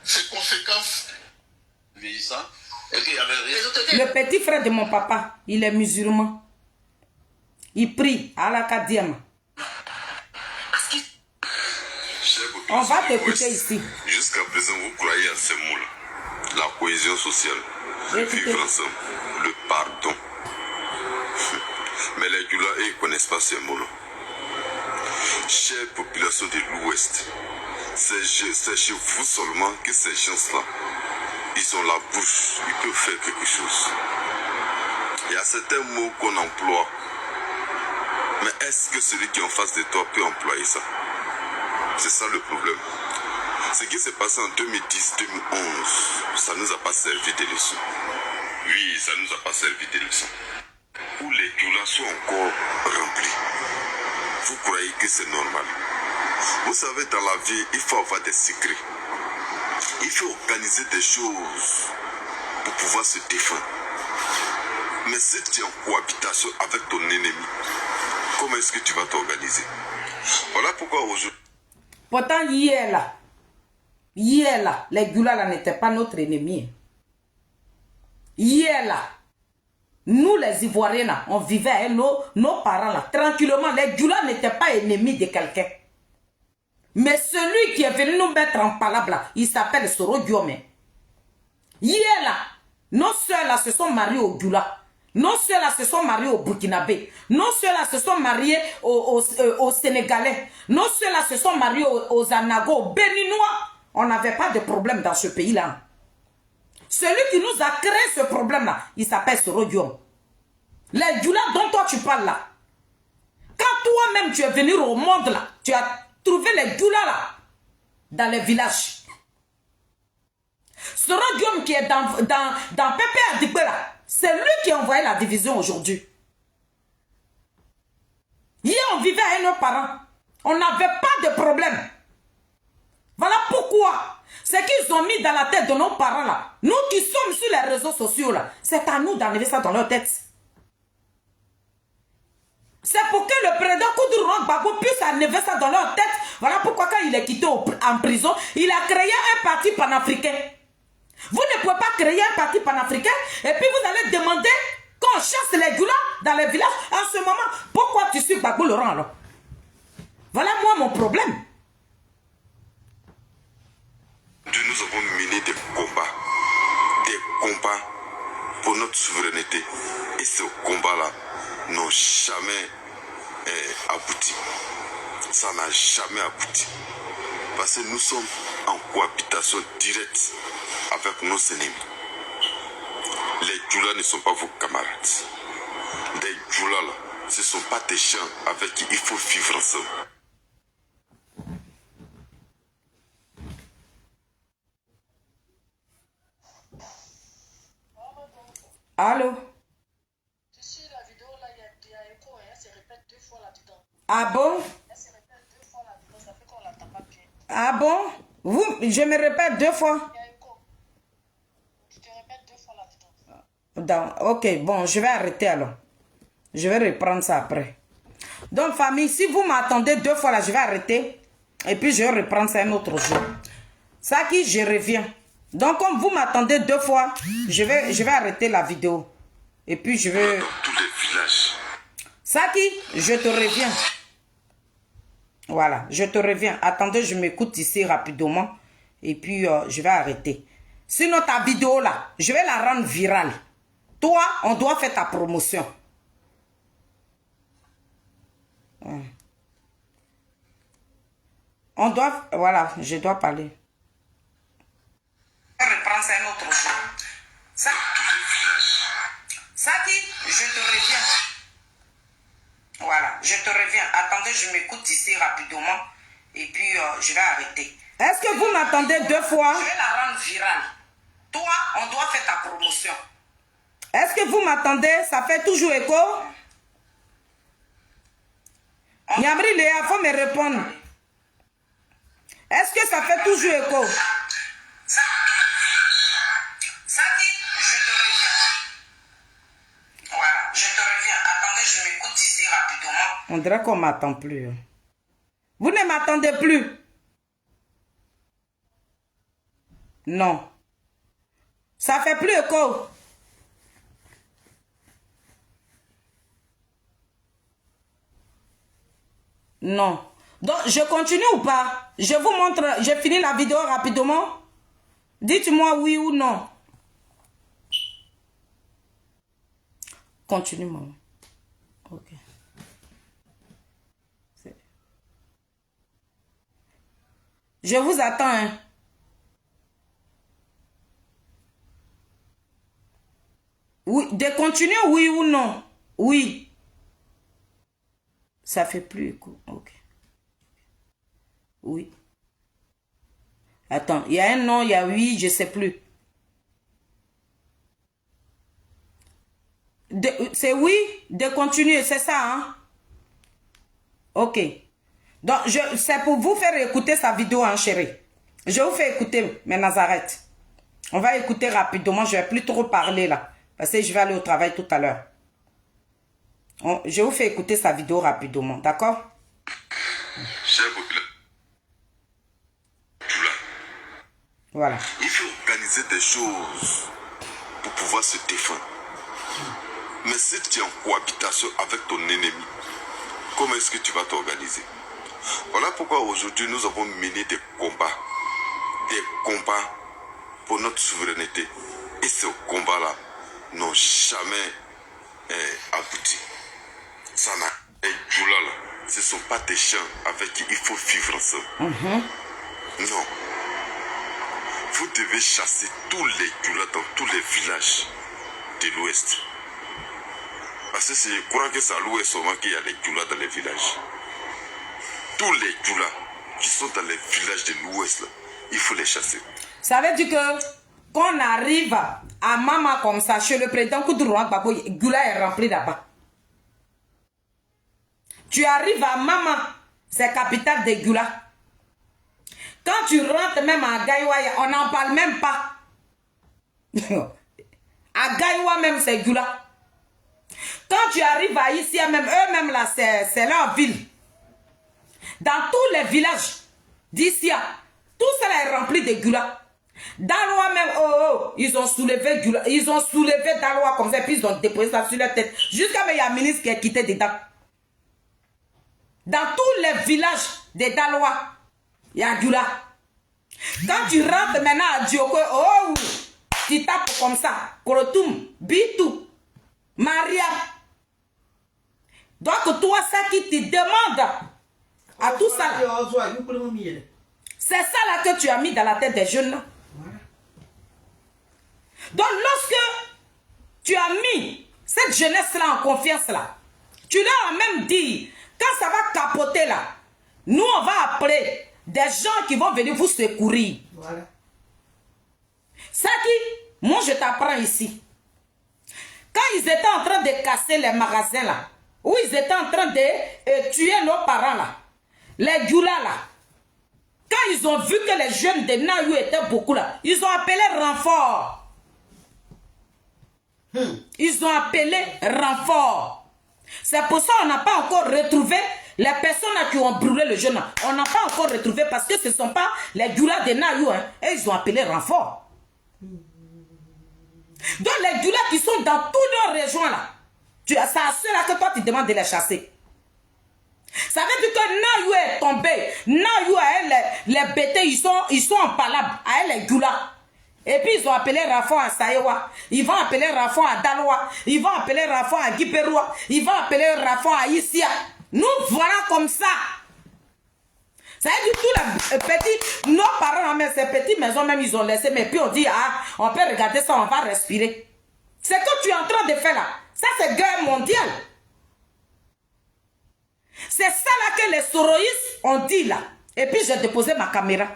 Ses conséquences. Vieillissant. Est-ce qu'il y avait rien? Le petit frère de mon papa, il est musulman. Il prie à la Kadiama. On va t'écouter ici. Jusqu'à présent, vous croyez à ces mots-là. La cohésion sociale, le vivre ensemble, le pardon. Mais les Djoula, ils ne connaissent pas ces mots-là. Chère population de l'Ouest, c'est chez vous seulement que ces gens-là, ils ont la bouche, ils peuvent faire quelque chose. Il y a certains mots qu'on emploie. Mais est-ce que celui qui est en face de toi peut employer ça? C'est ça le problème. Ce qui s'est passé en 2010-2011, ça ne nous a pas servi de leçon. Oui, ça ne nous a pas servi de leçon. Où les Djoula sont encore remplis. Vous croyez que c'est normal? Vous savez, dans la vie, il faut avoir des secrets. Il faut organiser des choses pour pouvoir se défendre. Mais si tu es en cohabitation avec ton ennemi, comment est-ce que tu vas t'organiser? Voilà pourquoi aujourd'hui... Pourtant, hier là, les Djoula là n'étaient pas notre ennemi. Hier là, nous les Ivoiriens là, on vivait avec nos parents là, tranquillement. Les Djoula n'étaient pas ennemis de quelqu'un. Mais celui qui est venu nous mettre en palabre là, il s'appelle Soro Diome. Hier là, nos soeurs là se sont mariées au Djoula. Nos soeurs là se sont mariées au Burkinabé. Nos soeurs là se sont mariées aux Sénégalais. Nos soeurs là se sont mariées aux Anago, aux Béninois. On n'avait pas de problème dans ce pays-là. Celui qui nous a créé ce problème-là, il s'appelle Soro Diome. Les Djoula dont toi tu parles là. Quand toi-même tu es venu au monde là, tu as trouvé les Djoula là, dans les villages. Soro Diome qui est dans Pépé Adigbe là, c'est lui qui a envoyé la division aujourd'hui. Hier, on vivait avec nos parents. On n'avait pas de problème. Voilà pourquoi. C'est qu'ils ont mis dans la tête de nos parents là. Nous qui sommes sur les réseaux sociaux là. C'est à nous d'enlever ça dans leur tête. C'est pour que le président Koudou Gbagbo puisse enlever ça dans leur tête. Voilà pourquoi quand il est quitté en prison, il a créé un parti panafricain. Vous ne pouvez pas créer un parti panafricain et puis vous allez demander qu'on chasse les Djoula dans les villages en ce moment. Pourquoi tu suis Gbagbo Laurent alors? Voilà moi mon problème. Nous avons mené des combats pour notre souveraineté. Et ces combats-là n'ont jamais abouti. Ça n'a jamais abouti. Parce que nous sommes en cohabitation directe avec nos ennemis. Les Djoula ne sont pas vos camarades. Les Djoula, là, ce ne sont pas des gens avec qui il faut vivre ensemble. Allô? Sur la vidéo là, il y a écho, elle se répète 2 fois là-dedans. Ah bon? Elle se répète 2 fois là-dedans, ça fait qu'on l'entend pas bien. Ah bon? Je me répète 2 fois. Il y a écho. Tu te répètes 2 fois là-dedans. Ok, bon, je vais arrêter alors. Je vais reprendre ça après. Donc, famille, si vous m'attendez 2 fois là, je vais arrêter. Et puis, je vais reprendre ça un autre jour. Ça qui, je reviens. Donc, comme vous m'attendez 2 fois, je vais arrêter la vidéo. Et puis, je vais... Dans tous les villages. Saki, je te reviens. Voilà, je te reviens. Attendez, je m'écoute ici rapidement. Et puis, je vais arrêter. Sinon, ta vidéo là, je vais la rendre virale. Toi, on doit faire ta promotion. On doit... Voilà, je dois parler. Je vais reprendre ça un autre jour. Saki, je te reviens. Voilà, je te reviens. Attendez, je m'écoute ici rapidement. Et puis, je vais arrêter. Est-ce que vous m'attendez 2 fois? Je vais la rendre virale. Toi, on doit faire ta promotion. Est-ce que vous m'attendez? Ça fait toujours écho? Nyamri Léa, il faut me répondre. Est-ce que ça fait toujours écho? Saki, je te reviens. Voilà, je te reviens. Attendez, je m'écoute ici rapidement. On dirait qu'on ne m'attend plus. Vous ne m'attendez plus? Non. Ça fait plus écho. Non. Donc, je continue ou pas? Je vous montre, j'ai fini la vidéo rapidement. Dites-moi oui ou non. Continue, maman. Ok. Je vous attends, hein. Oui, de continuer, oui ou non? Oui. Ça fait plus écho. Ok. Oui. Attends, il y a un non, il y a oui, je ne sais plus. C'est oui, de continuer, c'est ça, hein? Ok. Donc, c'est pour vous faire écouter sa vidéo, hein, chérie. Je vous fais écouter, mes Nazareth. On va écouter rapidement, je ne vais plus trop parler là. Parce que je vais aller au travail tout à l'heure. Je vous fais écouter sa vidéo rapidement, d'accord? Cher populaire, voilà. Il faut organiser des choses pour pouvoir se défendre. Mais si tu es en cohabitation avec ton ennemi, comment est-ce que tu vas t'organiser? Voilà pourquoi aujourd'hui nous avons mené des combats pour notre souveraineté. Et ces combats-là n'ont jamais abouti. Ça n'a là. Ce ne sont pas des gens avec qui il faut vivre ensemble. Non. Vous devez chasser tous les Djoula dans tous les villages de l'Ouest. Parce que je crois que c'est à l'Ouest seulement qu'il y a les Djoula dans les villages. Tous les Djoula qui sont dans les villages de l'Ouest, il faut les chasser. Ça veut dire que quand on arrive à Mama comme ça, chez le président Koudourou Babo, Djoula est rempli là-bas. Tu arrives à Mama, c'est capitale de Djoula. Quand tu rentres même à Gaïwa, on n'en parle même pas. À Gaïwa même, c'est Djoula. Quand tu arrives à ici, même eux-mêmes là, c'est leur ville. Dans tous les villages d'ici, tout cela est rempli de Djoula. Daloa même, ils ont soulevé Djoula, ils ont soulevé Daloa comme ça, puis ils ont déposé ça sur leur tête. Jusqu'à même il y a un ministre qui est quitté dedans. Dans tous les villages de Daloa, il y a Djoula. Quand tu rentres maintenant à Djoko, tu tapes comme ça. Korotum, Bitou, Maria. Donc toi, ça qui te demande à tout ça. C'est ça là que tu as mis dans la tête des jeunes là. Donc lorsque tu as mis cette jeunesse là en confiance là, tu leur as même dit, quand ça va capoter là, nous on va appeler des gens qui vont venir vous secourir. Voilà. Ça qui, moi je t'apprends ici. Quand ils étaient en train de casser les magasins là, où ils étaient en train de tuer nos parents là, les Djoula là, quand ils ont vu que les jeunes de Nayou étaient beaucoup là, ils ont appelé renfort. Ils ont appelé renfort. C'est pour ça qu'on n'a pas encore retrouvé les personnes qui ont brûlé le jeune. On n'a pas encore retrouvé parce que ce ne sont pas les Djoula de Nayou. Hein, et ils ont appelé renfort. Donc les Djoula qui sont dans toutes nos régions là, c'est à ceux-là que toi tu demandes de les chasser. Ça veut dire que Nayou est tombé. Nayou, les bêtés, ils sont en palabre. À les Djoula. Et puis ils ont appelé renfort à Saïwa. Ils vont appeler renfort à Daloa. Ils vont appeler renfort à Guiperoua. Ils vont appeler renfort à Issia. Nous voilà comme ça. Ça veut dire tous les petits, nos parents, mais ces petites maisons même, ils ont laissé. Mais puis on dit, on peut regarder ça, on va respirer. C'est ce que tu es en train de faire là. Ça, c'est guerre mondiale. C'est ça là que les soroïstes ont dit là. Et puis j'ai déposé ma caméra.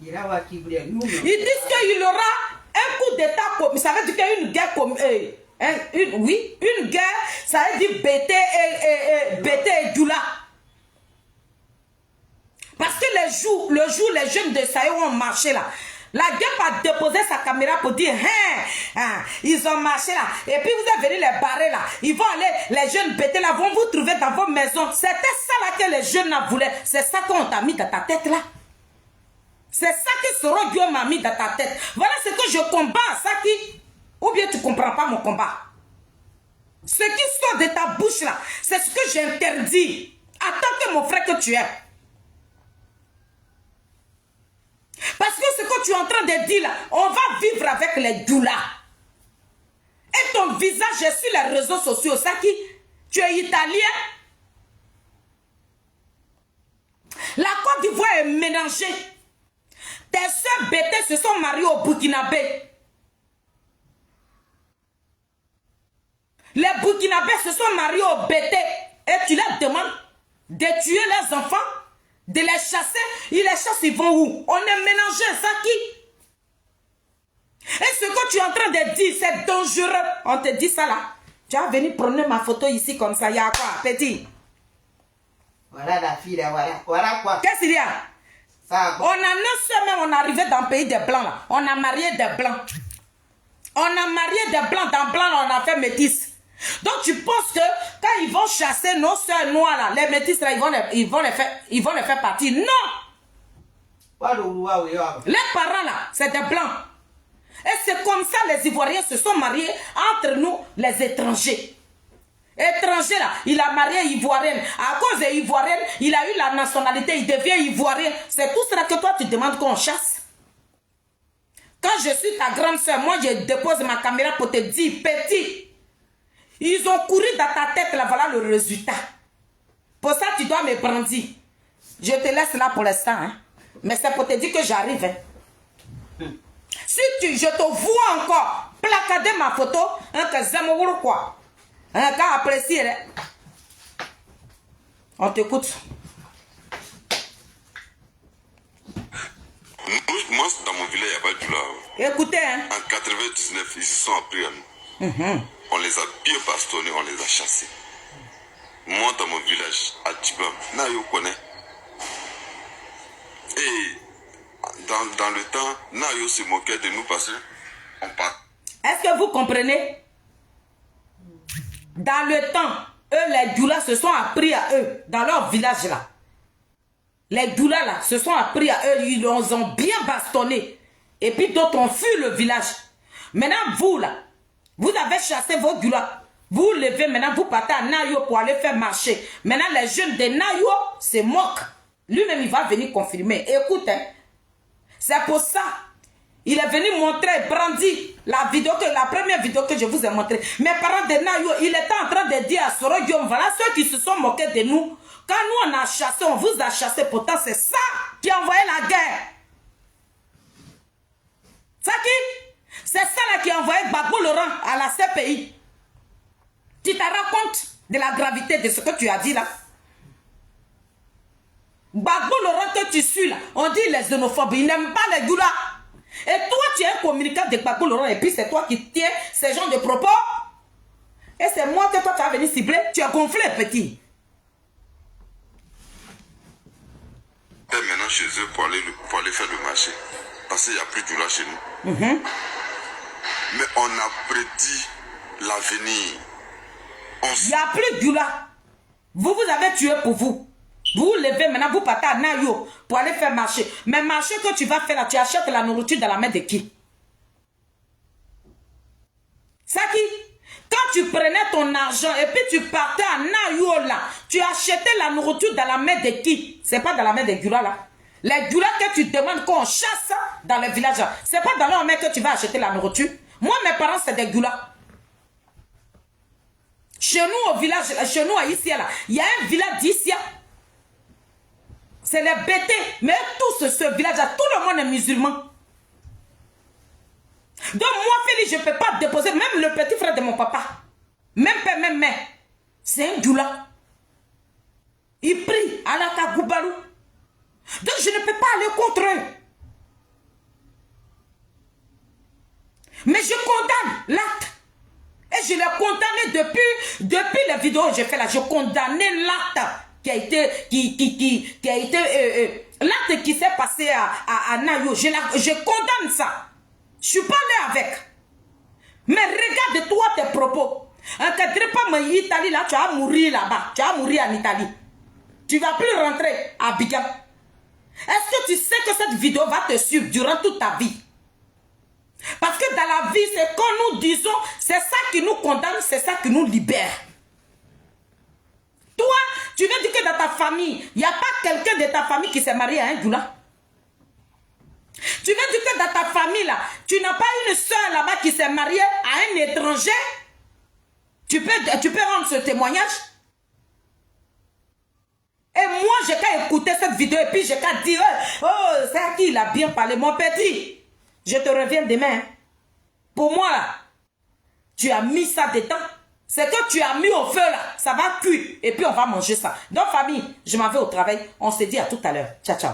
Ils disent qu'il y aura un coup d'état. Ça veut dire qu'il y a une guerre comme... oui, une guerre, ça veut dire Bété et Djoula. Parce que le jour les jeunes de Saïo ont marché là, la guerre a déposé sa caméra pour dire, ils ont marché là, et puis vous êtes venus les barrer là, ils vont aller, les jeunes Bété là, vont vous trouver dans vos maisons. C'était ça là que les jeunes là voulaient, c'est ça qu'on t'a mis dans ta tête là. C'est ça que Soro Dieu m'a mis dans ta tête. Voilà ce que je combats, Saki. Ou bien tu ne comprends pas mon combat. Ce qui sort de ta bouche là, c'est ce que j'interdis. En tant que mon frère que tu es. Parce que ce que tu es en train de dire là, on va vivre avec les doulas. Et ton visage est sur les réseaux sociaux, Saki. Tu es italien. La Côte d'Ivoire est mélangée. Tes soeurs bêtées se sont mariées au Burkinabé. Les Burkinabés se sont mariés au bêtés. Et tu leur demandes de tuer leurs enfants, de les chasser. Ils les chassent, ils vont où? On est mélangés, Saki. Et ce que tu es en train de dire, c'est dangereux. On te dit ça là. Tu vas venir prendre ma photo ici comme ça. Il y a quoi, petit? Voilà la fille là, voilà quoi. Qu'est-ce qu'il y a? Ça, On a 9 semaines, on est arrivé dans le pays des Blancs là. On a marié des Blancs. On a marié des Blancs. Dans Blanc, on a fait métis. Donc tu penses que quand ils vont chasser nos soeurs noires là, les métis là, ils vont les faire partir. Non! Les parents là, c'est des Blancs. Et c'est comme ça les Ivoiriens se sont mariés entre nous, les étrangers. Étranger là, il a marié Ivoirienne. À cause des Ivoiriennes, il a eu la nationalité, il devient Ivoirien. C'est tout cela que toi tu demandes qu'on chasse. Quand je suis ta grande soeur, moi je dépose ma caméra pour te dire, petit, ils ont couru dans ta tête là, voilà le résultat. Pour ça tu dois me brandir. Je te laisse là pour l'instant, hein. Mais c'est pour te dire que j'arrive. Hein. Si je te vois encore placader ma photo, hein, que Zemmour quoi. Un gars apprécié. On t'écoute. Moi, dans mon village, il n'y a pas de douleur. Écoutez, hein. En 99, ils se sont appris à nous. On les a bien bastonnés, on les a chassés. Moi, dans mon village, à Tibam, Nayo connaît. Et dans le temps, Nayo se moquait de nous parce qu'on part. Est-ce que vous comprenez? Dans le temps, eux, les doulas se sont appris à eux, dans leur village là. Les doulas là se sont appris à eux, ils ont bien bastonné. Et puis d'autres ont fui le village. Maintenant, vous là, vous avez chassé vos doulas. Vous levez, maintenant vous partez à Nayo pour aller faire marcher. Maintenant, les jeunes de Nayo se moquent. Lui-même, il va venir confirmer. Écoute, hein, c'est pour ça. Il est venu montrer, brandir la première vidéo que je vous ai montrée. Mes parents de Nayo, il était en train de dire à Soro Guillaume, voilà ceux qui se sont moqués de nous. Quand nous on a chassé, on vous a chassé. Pourtant, c'est ça qui a envoyé la guerre. C'est ça là qui a envoyé Gbagbo Laurent à la CPI. Tu te rends compte de la gravité de ce que tu as dit là? Gbagbo Laurent que tu suis là, on dit les xénophobes, ils n'aiment pas les doulas. Et toi, tu es un communicant de Gbagbo Laurent et puis c'est toi qui tiens ces genres de propos. Et c'est moi que toi tu as venu cibler. Tu as gonflé, petit. Et maintenant chez eux pour aller faire le marché. Parce qu'il n'y a plus de douleur chez nous. Mais on a prédit l'avenir. Il n'y a plus de douleur. Vous avez tué pour vous. Vous vous levez maintenant, vous partez à Nayo pour aller faire marcher. Mais marché que tu vas faire là, tu achètes la nourriture dans la main de qui? Saki, quand tu prenais ton argent et puis tu partais à Nayo là, tu achetais la nourriture dans la main de qui? C'est pas dans la main des Gula là. Les Gula que tu demandes qu'on chasse dans les villages là, c'est pas dans leur main que tu vas acheter la nourriture. Moi, mes parents, c'est des Gula. Chez nous au village, chez nous à Issia là, il y a un village d'Issia. C'est les bêtés. Mais tout ce village-là, tout le monde est musulman. Donc moi, Félix, je ne peux pas déposer même le petit frère de mon papa. Même père, même mère. C'est un doula. Il prie à la Kagoubalou. Donc je ne peux pas aller contre eux. Mais je condamne l'acte. Et je l'ai condamné depuis les vidéos que j'ai fait là. Je condamnais l'acte. Qui a été l'acte qui s'est passé à Nayo, je condamne ça. Je suis pas là avec. Mais regarde-toi tes propos. Encadrez pas mon Italie là, tu vas mourir là-bas. Tu vas mourir en Italie. Tu vas plus rentrer à Abidjan. Est-ce que tu sais que cette vidéo va te suivre durant toute ta vie? Parce que dans la vie, c'est quand nous disons, c'est ça qui nous condamne, c'est ça qui nous libère. Toi, tu veux dire que dans ta famille, il n'y a pas quelqu'un de ta famille qui s'est marié à un Goula? Tu veux dire que dans ta famille, là, tu n'as pas une soeur là-bas qui s'est mariée à un étranger? Tu peux rendre ce témoignage? Et moi, j'ai qu'à écouter cette vidéo et puis j'ai qu'à dire, oh, c'est à qui il a bien parlé, mon petit. Je te reviens demain. Pour moi, là, tu as mis ça dedans. C'est que tu as mis au feu, là. Ça va cuire. Et puis, on va manger ça. Donc, famille, je m'en vais au travail. On se dit à tout à l'heure. Ciao, ciao.